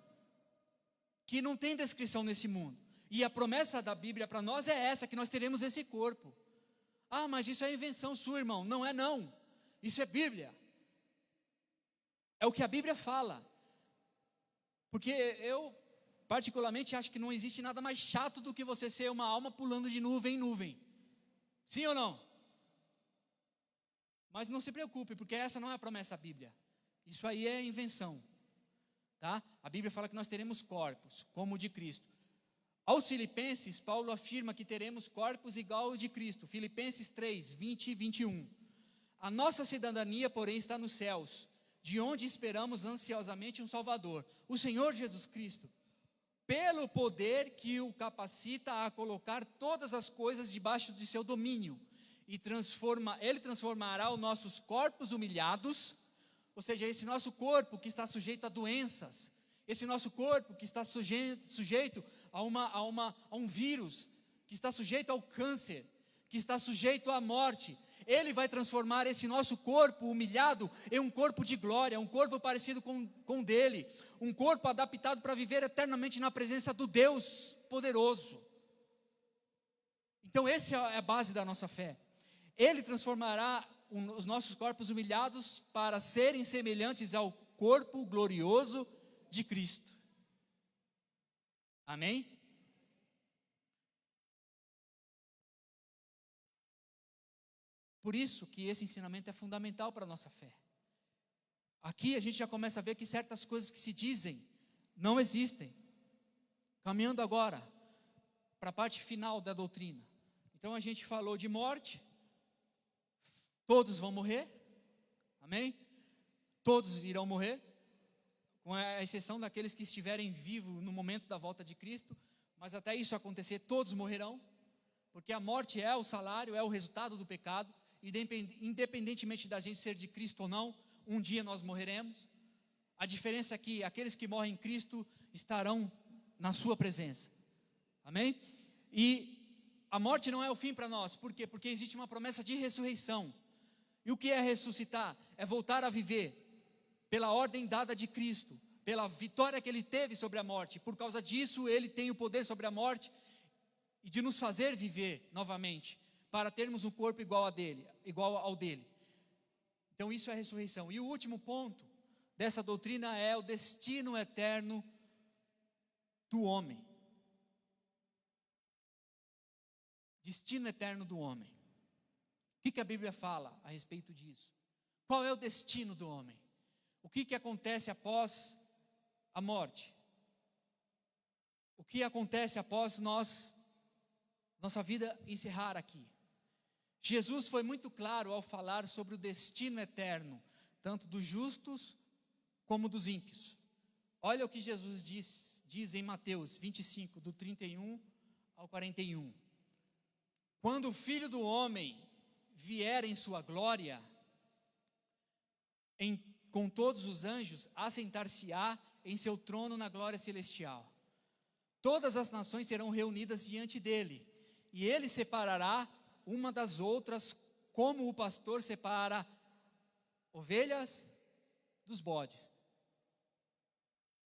S1: que não tem descrição nesse mundo. E a promessa da Bíblia para nós é essa, que nós teremos esse corpo. Ah, mas isso é invenção sua, irmão. Não é não. Isso é Bíblia. É o que a Bíblia fala. Porque eu, particularmente, acho que não existe nada mais chato do que você ser uma alma pulando de nuvem em nuvem. Sim ou não? Mas não se preocupe, porque essa não é a promessa da Bíblia. Isso aí é invenção. Tá? A Bíblia fala que nós teremos corpos, como o de Cristo. Aos Filipenses, Paulo afirma que teremos corpos igual ao de Cristo. Filipenses 3, 20 e 21. A nossa cidadania, porém, está nos céus, de onde esperamos ansiosamente um Salvador, o Senhor Jesus Cristo, pelo poder que o capacita a colocar todas as coisas debaixo de seu domínio, e ele transformará os nossos corpos humilhados, ou seja, esse nosso corpo que está sujeito a doenças, esse nosso corpo que está sujeito a um vírus, que está sujeito ao câncer, que está sujeito à morte, Ele vai transformar esse nosso corpo humilhado em um corpo de glória, um corpo parecido com o dele, um corpo adaptado para viver eternamente na presença do Deus poderoso. Então essa é a base da nossa fé. Ele transformará os nossos corpos humilhados para serem semelhantes ao corpo glorioso de Cristo. Amém? Por isso que esse ensinamento é fundamental para a nossa fé. Aqui a gente já começa a ver que certas coisas que se dizem não existem. Caminhando agora para a parte final da doutrina. Então a gente falou de morte. Todos vão morrer. Amém? Todos irão morrer, com a exceção daqueles que estiverem vivos no momento da volta de Cristo. Mas até isso acontecer, todos morrerão. Porque a morte é o salário, é o resultado do pecado. Independentemente da gente ser de Cristo ou não, um dia nós morreremos. A diferença é que aqueles que morrem em Cristo estarão na sua presença. Amém? E a morte não é o fim para nós. Por quê? Porque existe uma promessa de ressurreição. E o que é ressuscitar? É voltar a viver pela ordem dada de Cristo, pela vitória que Ele teve sobre a morte. Por causa disso, Ele tem o poder sobre a morte e de nos fazer viver novamente, para termos um corpo igual ao dele. Então isso é a ressurreição. E o último ponto dessa doutrina é o destino eterno do homem. Destino eterno do homem. O que a Bíblia fala a respeito disso? Qual é o destino do homem? O que acontece após a morte? O que acontece após nossa vida encerrar aqui? Jesus foi muito claro ao falar sobre o destino eterno, tanto dos justos como dos ímpios. Olha o que Jesus diz em Mateus 25, do 31 ao 41. Quando o Filho do Homem vier em sua glória, com todos os anjos, assentar-se-á em seu trono na glória celestial. Todas as nações serão reunidas diante dele, e ele separará uma das outras, como o pastor separa ovelhas dos bodes.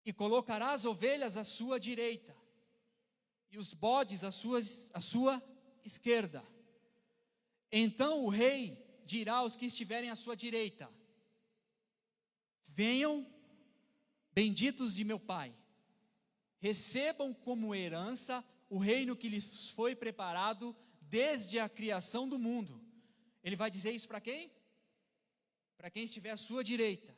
S1: E colocará as ovelhas à sua direita, e os bodes à sua esquerda. Então o rei dirá aos que estiverem à sua direita: venham, benditos de meu Pai, recebam como herança o reino que lhes foi preparado desde a criação do mundo. Ele vai dizer isso para quem? Para quem estiver à sua direita.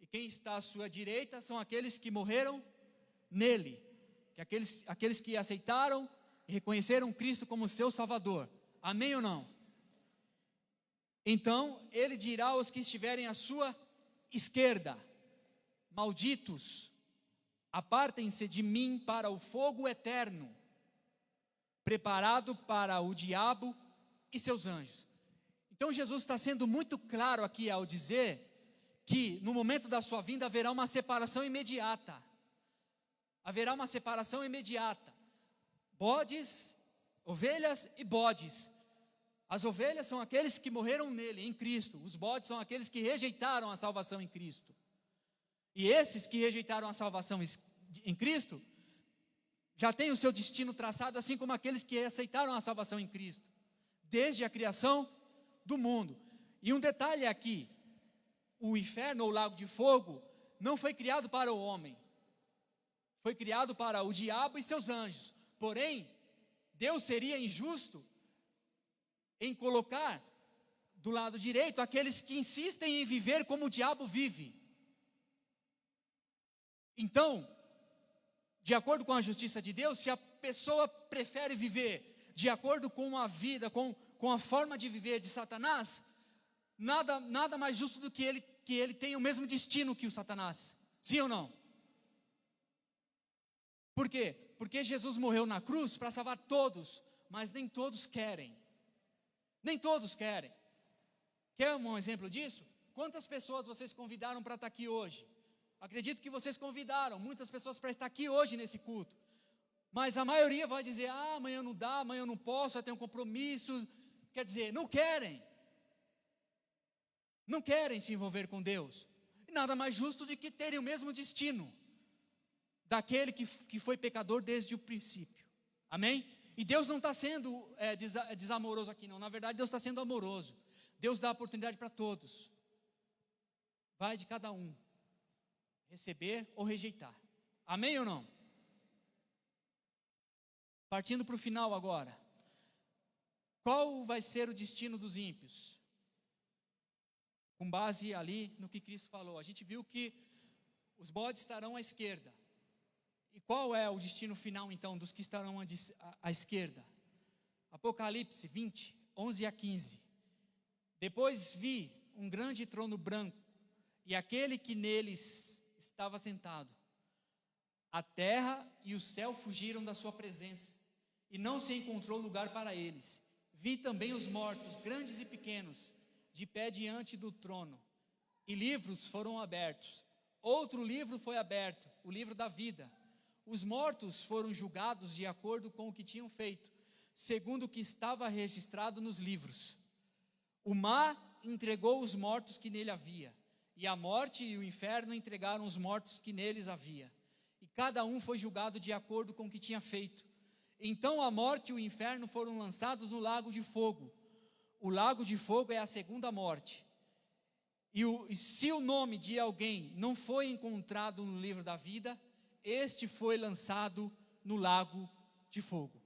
S1: E quem está à sua direita são aqueles que morreram nele, aqueles que aceitaram e reconheceram Cristo como seu Salvador. Amém ou não? Então ele dirá aos que estiverem à sua esquerda: malditos, apartem-se de mim para o fogo eterno, preparado para o diabo e seus anjos. Então Jesus está sendo muito claro aqui ao dizer que no momento da sua vinda haverá uma separação imediata. Haverá uma separação imediata. Bodes, ovelhas e bodes. As ovelhas são aqueles que morreram nele, em Cristo. Os bodes são aqueles que rejeitaram a salvação em Cristo. E esses que rejeitaram a salvação em Cristo, já têm o seu destino traçado, assim como aqueles que aceitaram a salvação em Cristo, desde a criação do mundo. E um detalhe aqui, o inferno ou lago de fogo não foi criado para o homem, foi criado para o diabo e seus anjos. Porém, Deus seria injusto em colocar do lado direito aqueles que insistem em viver como o diabo vive. Então, de acordo com a justiça de Deus, se a pessoa prefere viver de acordo com a vida, com a forma de viver de Satanás, nada mais justo do que ele tenha o mesmo destino que o Satanás. Sim ou não? Por quê? Porque Jesus morreu na cruz para salvar todos, mas nem todos querem. Nem todos querem. Quer um exemplo disso? Quantas pessoas vocês convidaram para estar aqui hoje? Acredito que vocês convidaram muitas pessoas para estar aqui hoje nesse culto. Mas a maioria vai dizer, amanhã não dá, amanhã eu não posso, eu tenho um compromisso. Quer dizer, não querem. Não querem se envolver com Deus. E nada mais justo do que terem o mesmo destino daquele que foi pecador desde o princípio. Amém? E Deus não está sendo desamoroso aqui não. Na verdade, Deus está sendo amoroso. Deus dá oportunidade para todos. Vai de cada um. Receber ou rejeitar. Amém ou não? Partindo para o final agora. Qual vai ser o destino dos ímpios? Com base ali no que Cristo falou. A gente viu que os bodes estarão à esquerda. E qual é o destino final então dos que estarão à esquerda? Apocalipse 20, 11 a 15. Depois vi um grande trono branco e aquele que neles estava sentado. A terra e o céu fugiram da sua presença e não se encontrou lugar para eles. Vi também os mortos, grandes e pequenos, de pé diante do trono, e livros foram abertos. Outro livro foi aberto, o livro da vida. Os mortos foram julgados de acordo com o que tinham feito, segundo o que estava registrado nos livros. O mar entregou os mortos que nele havia, e a morte e o inferno entregaram os mortos que neles havia. E cada um foi julgado de acordo com o que tinha feito. Então a morte e o inferno foram lançados no lago de fogo. O lago de fogo é a segunda morte. E se o nome de alguém não foi encontrado no livro da vida, este foi lançado no lago de fogo.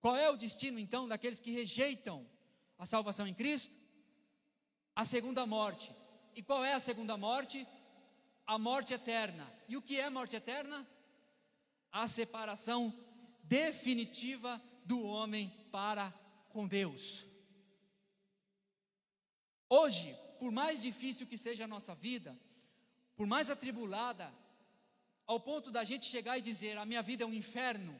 S1: Qual é o destino então daqueles que rejeitam a salvação em Cristo? A segunda morte. E qual é a segunda morte? A morte eterna. E o que é morte eterna? A separação definitiva do homem para com Deus. Hoje, por mais difícil que seja a nossa vida, por mais atribulada, ao ponto da gente chegar e dizer, a minha vida é um inferno,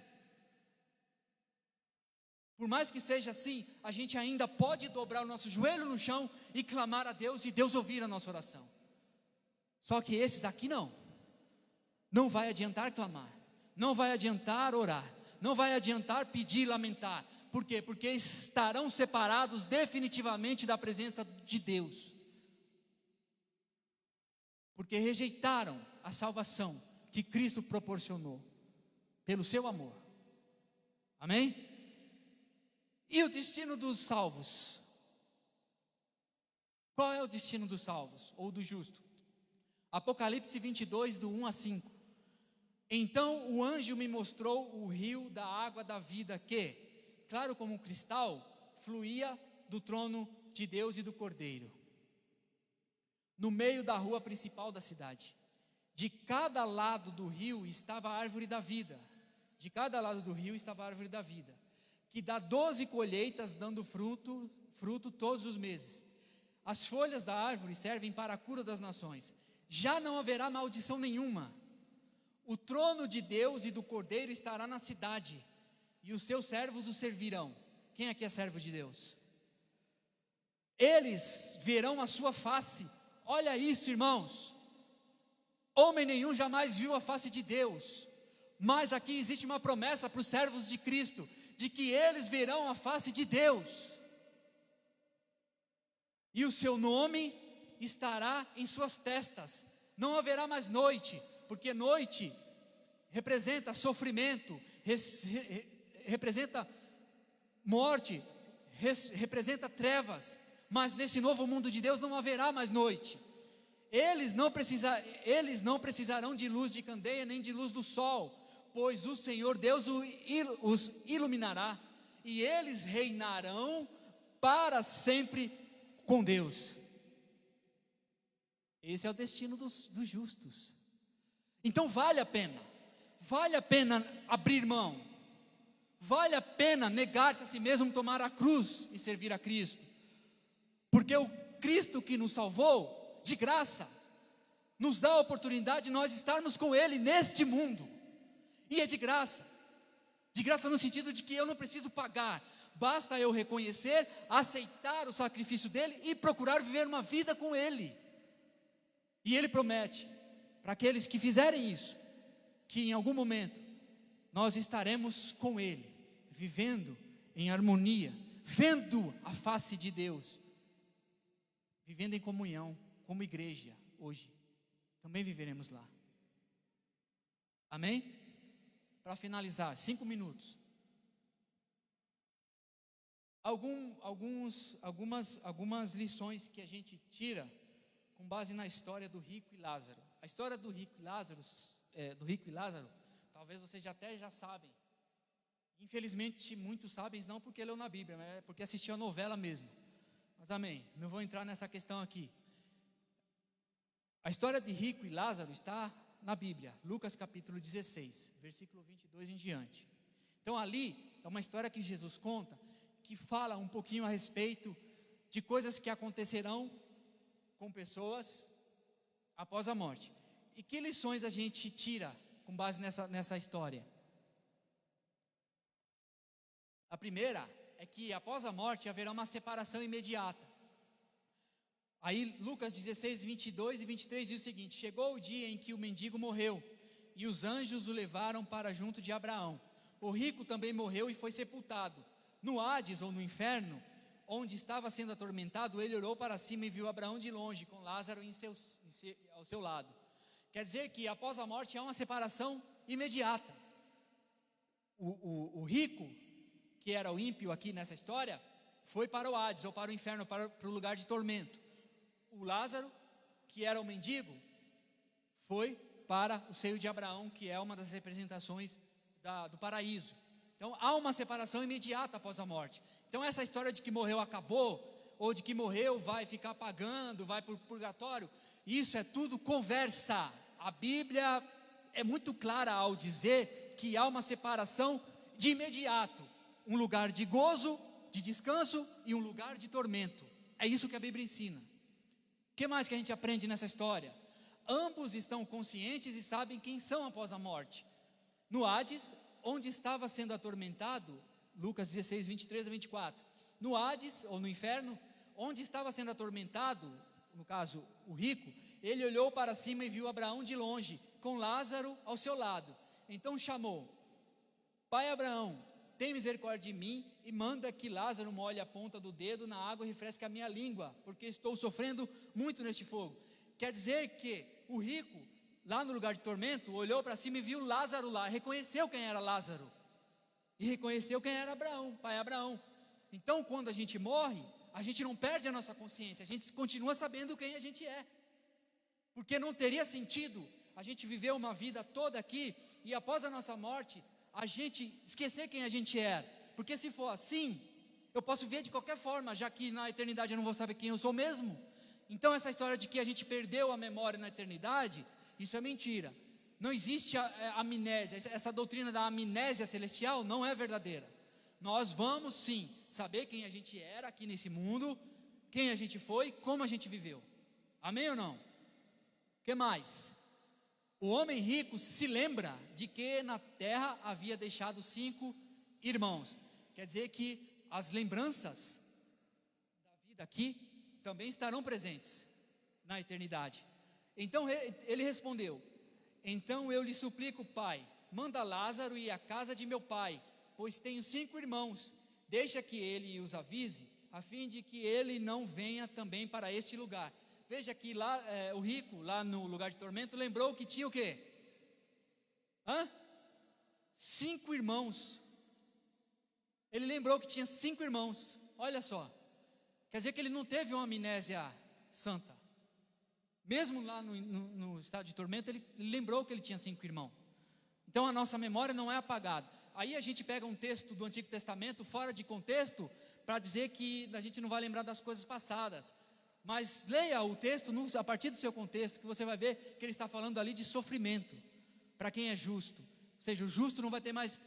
S1: por mais que seja assim, a gente ainda pode dobrar o nosso joelho no chão e clamar a Deus e Deus ouvir a nossa oração. Só que esses aqui não vai adiantar clamar, não vai adiantar orar, não vai adiantar pedir, lamentar. Por quê? Porque estarão separados definitivamente da presença de Deus. Porque rejeitaram a salvação que Cristo proporcionou pelo seu amor. Amém? E o destino dos salvos? Qual é o destino dos salvos ou do justo? Apocalipse 22, do 1 a 5. Então o anjo me mostrou o rio da água da vida que, claro como um cristal, fluía do trono de Deus e do Cordeiro, no meio da rua principal da cidade. De cada lado do rio estava a árvore da vida. De cada lado do rio estava a árvore da vida, que dá 12 colheitas, dando fruto todos os meses. As folhas da árvore servem para a cura das nações. Já não haverá maldição nenhuma. O trono de Deus e do Cordeiro estará na cidade, e os seus servos o servirão. Quem aqui é servo de Deus? Eles verão a sua face. Olha isso, irmãos. Homem nenhum jamais viu a face de Deus. Mas aqui existe uma promessa para os servos de Cristo, de que eles verão a face de Deus. E o seu nome estará em suas testas. Não haverá mais noite, porque noite representa sofrimento, representa morte, representa trevas. Mas nesse novo mundo de Deus não haverá mais noite. Eles não precisarão de luz de candeia, nem de luz do sol, pois o Senhor Deus os iluminará, e eles reinarão para sempre com Deus. Esse é o destino dos justos. Então vale a pena abrir mão, vale a pena negar-se a si mesmo, tomar a cruz e servir a Cristo, porque o Cristo que nos salvou, de graça, nos dá a oportunidade de nós estarmos com Ele neste mundo, e é de graça no sentido de que eu não preciso pagar, basta eu reconhecer, aceitar o sacrifício dEle e procurar viver uma vida com Ele. E Ele promete, para aqueles que fizerem isso, que em algum momento, nós estaremos com Ele, vivendo em harmonia, vendo a face de Deus, vivendo em comunhão, como igreja, hoje, também viveremos lá. Amém? Para finalizar, 5 minutos. Algumas lições que a gente tira com base na história do rico e Lázaro. A história do rico e Lázaro, talvez vocês já sabem. Infelizmente muitos sabem, não porque leu na Bíblia, mas porque assistiu a novela mesmo. Mas amém, não vou entrar nessa questão aqui. A história de rico e Lázaro está na Bíblia, Lucas capítulo 16, versículo 22 em diante. Então ali é uma história que Jesus conta, que fala um pouquinho a respeito de coisas que acontecerão com pessoas após a morte. E que lições a gente tira com base nessa história? A primeira é que após a morte haverá uma separação imediata. Aí Lucas 16, 22 e 23 diz o seguinte: chegou o dia em que o mendigo morreu, e os anjos o levaram para junto de Abraão. O rico também morreu e foi sepultado. No Hades, ou no inferno, onde estava sendo atormentado, ele olhou para cima e viu Abraão de longe, com Lázaro ao seu lado. Quer dizer que após a morte há uma separação imediata. O rico, que era o ímpio aqui nessa história, foi para o Hades, ou para o inferno, para o lugar de tormento. O Lázaro, que era o mendigo, foi para o seio de Abraão, que é uma das representações do paraíso. Então há uma separação imediata após a morte. Então essa história de que morreu acabou, ou de que morreu vai ficar pagando, vai para o purgatório, isso é tudo conversa. A Bíblia é muito clara ao dizer que há uma separação de imediato, um lugar de gozo, de descanso e um lugar de tormento. É isso que a Bíblia ensina. O que mais que a gente aprende nessa história? Ambos estão conscientes e sabem quem são após a morte. No Hades, onde estava sendo atormentado, Lucas 16, 23 a 24. No Hades, ou no inferno, onde estava sendo atormentado, no caso, o rico, ele olhou para cima e viu Abraão de longe, com Lázaro ao seu lado. Então chamou: Pai Abraão, tem misericórdia de mim e manda que Lázaro molhe a ponta do dedo na água e refresque a minha língua, porque estou sofrendo muito neste fogo. Quer dizer que o rico, lá no lugar de tormento, olhou para cima e viu Lázaro lá, reconheceu quem era Lázaro, e reconheceu quem era Abraão, pai Abraão. Então quando a gente morre, a gente não perde a nossa consciência, a gente continua sabendo quem a gente é, porque não teria sentido a gente viver uma vida toda aqui, e após a nossa morte, a gente esquecer quem a gente era, porque se for assim, eu posso ver de qualquer forma, já que na eternidade eu não vou saber quem eu sou mesmo. Então essa história de que a gente perdeu a memória na eternidade, isso é mentira. Não existe amnésia, essa doutrina da amnésia celestial não é verdadeira. Nós vamos sim saber quem a gente era aqui nesse mundo, quem a gente foi, como a gente viveu. Amém ou não? O que mais? O homem rico se lembra de que na terra havia deixado 5 irmãos. Quer dizer que as lembranças da vida aqui também estarão presentes na eternidade. Então ele respondeu: então eu lhe suplico, Pai, manda Lázaro ir à casa de meu pai, pois tenho 5 irmãos. Deixa que ele os avise, a fim de que ele não venha também para este lugar. Veja que lá, o rico, lá no lugar de tormento, lembrou que tinha o quê? 5 irmãos. Ele lembrou que tinha 5 irmãos. Olha só. Quer dizer que ele não teve uma amnésia santa. Mesmo lá no estado de tormento, ele lembrou que ele tinha 5 irmãos. Então a nossa memória não é apagada. Aí a gente pega um texto do Antigo Testamento fora de contexto para dizer que a gente não vai lembrar das coisas passadas. Mas leia o texto a partir do seu contexto, que você vai ver que ele está falando ali de sofrimento para quem é justo. Ou seja, o justo não vai ter mais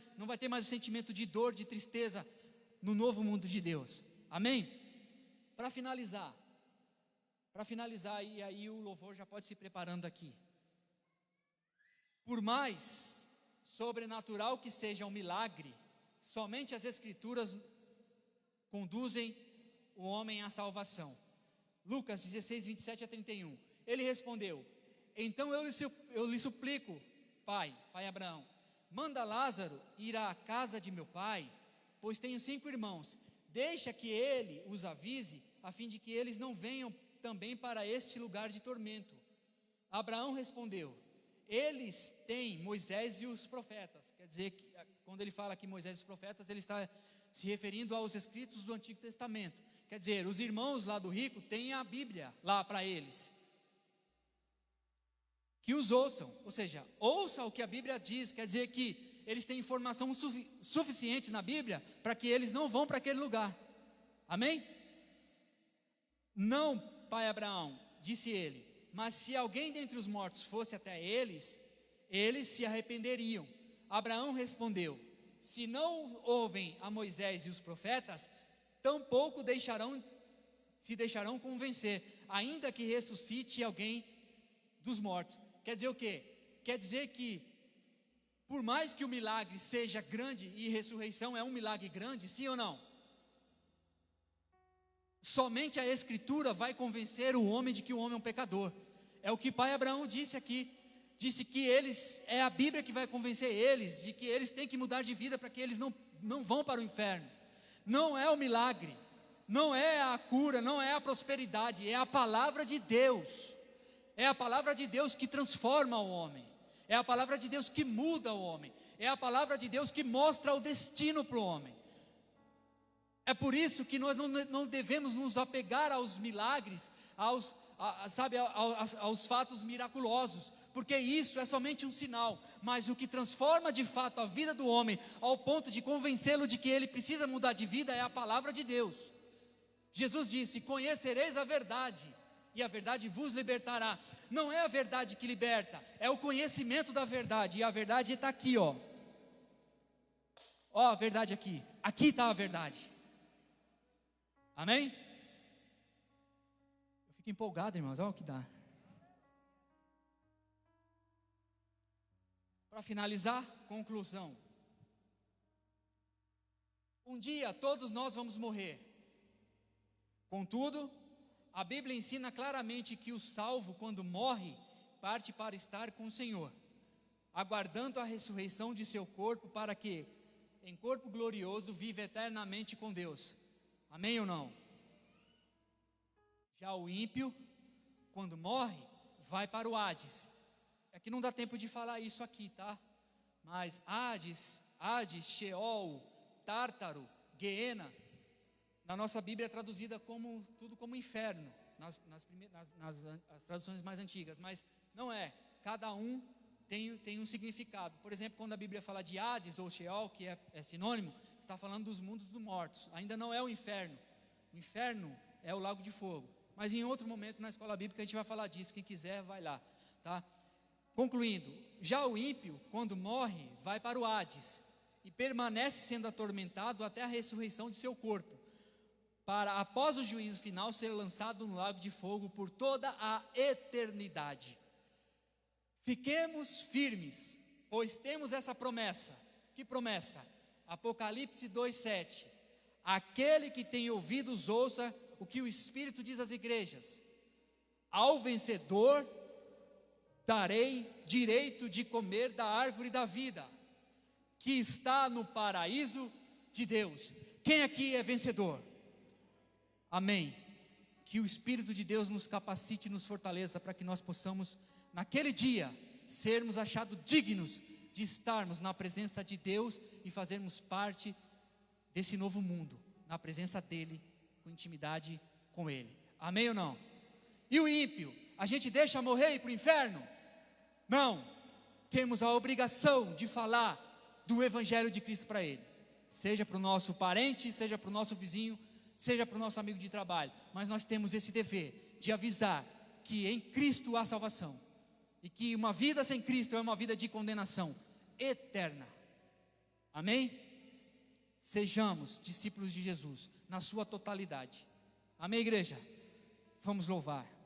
S1: o sentimento de dor, de tristeza no novo mundo de Deus. Amém? Para finalizar, e aí o louvor já pode se preparando aqui. Por mais sobrenatural que seja um milagre, somente as Escrituras conduzem o homem à salvação. Lucas 16, 27 a 31. Ele respondeu: então eu lhe suplico, pai Abraão, manda Lázaro ir à casa de meu pai, pois tenho 5 irmãos. Deixa que ele os avise, a fim de que eles não venham também para este lugar de tormento. Abraão respondeu: eles têm Moisés e os profetas. Quer dizer que quando ele fala aqui Moisés e os profetas, ele está se referindo aos escritos do Antigo Testamento. Quer dizer, os irmãos lá do rico têm a Bíblia lá para eles. Que os ouçam, ou seja, ouça o que a Bíblia diz. Quer dizer que eles têm informação suficiente na Bíblia para que eles não vão para aquele lugar. Amém? Não, pai Abraão, disse ele, mas se alguém dentre os mortos fosse até eles, eles se arrependeriam. Abraão respondeu: se não ouvem a Moisés e os profetas, tampouco se deixarão convencer, ainda que ressuscite alguém dos mortos. Quer dizer o quê? Quer dizer que, por mais que o milagre seja grande, e ressurreição é um milagre grande, sim ou não? Somente a Escritura vai convencer o homem de que o homem é um pecador. É o que pai Abraão disse aqui. Disse que é a Bíblia que vai convencer eles de que eles têm que mudar de vida para que eles não vão para o inferno. Não é o milagre, não é a cura, não é a prosperidade, é a palavra de Deus. É a palavra de Deus que transforma o homem. É a palavra de Deus que muda o homem. É a palavra de Deus que mostra o destino para o homem. É por isso que nós não devemos nos apegar aos milagres, aos fatos miraculosos, porque isso é somente um sinal. Mas o que transforma de fato a vida do homem, ao ponto de convencê-lo de que ele precisa mudar de vida, é a palavra de Deus. Jesus disse: conhecereis a verdade, e a verdade vos libertará. Não é a verdade que liberta, é o conhecimento da verdade. E a verdade está aqui, ó a verdade aqui está a verdade. Amém? Eu fico empolgado, irmãos, olha o que dá. Para finalizar, conclusão. Um dia todos nós vamos morrer. Contudo, a Bíblia ensina claramente que o salvo, quando morre, parte para estar com o Senhor, aguardando a ressurreição de seu corpo, para que, em corpo glorioso, viva eternamente com Deus. Amém ou não? Já o ímpio, quando morre, vai para o Hades. É que não dá tempo de falar isso aqui, tá? Mas Hades, Sheol, Tártaro, Guiena, na nossa Bíblia é traduzida tudo como inferno, nas traduções mais antigas, mas não é. Cada um tem um significado. Por exemplo, quando a Bíblia fala de Hades ou Sheol, que é sinônimo, está falando dos mundos dos mortos. Ainda não é o inferno. O inferno é o lago de fogo. Mas em outro momento na escola bíblica a gente vai falar disso. Quem quiser vai lá, tá? Concluindo, já o ímpio, quando morre, vai para o Hades e permanece sendo atormentado até a ressurreição de seu corpo, para, após o juízo final, ser lançado no lago de fogo por toda a eternidade. Fiquemos firmes, pois temos essa promessa. Que promessa? Apocalipse 2:7. Aquele que tem ouvidos ouça o que o Espírito diz às igrejas. Ao vencedor darei direito de comer da árvore da vida. que está no paraíso de Deus. Quem aqui é vencedor? Amém. Que o Espírito de Deus nos capacite e nos fortaleça para que nós possamos, naquele dia, sermos achados dignos de estarmos na presença de Deus e fazermos parte desse novo mundo, na presença dEle, com intimidade com Ele. Amém ou não? E o ímpio, a gente deixa morrer e ir para o inferno? Não. Temos a obrigação de falar do Evangelho de Cristo para eles, seja para o nosso parente, seja para o nosso vizinho, seja para o nosso amigo de trabalho. Mas nós temos esse dever de avisar que em Cristo há salvação, e que uma vida sem Cristo é uma vida de condenação eterna. Amém? Sejamos discípulos de Jesus na sua totalidade. Amém, igreja? Vamos louvar.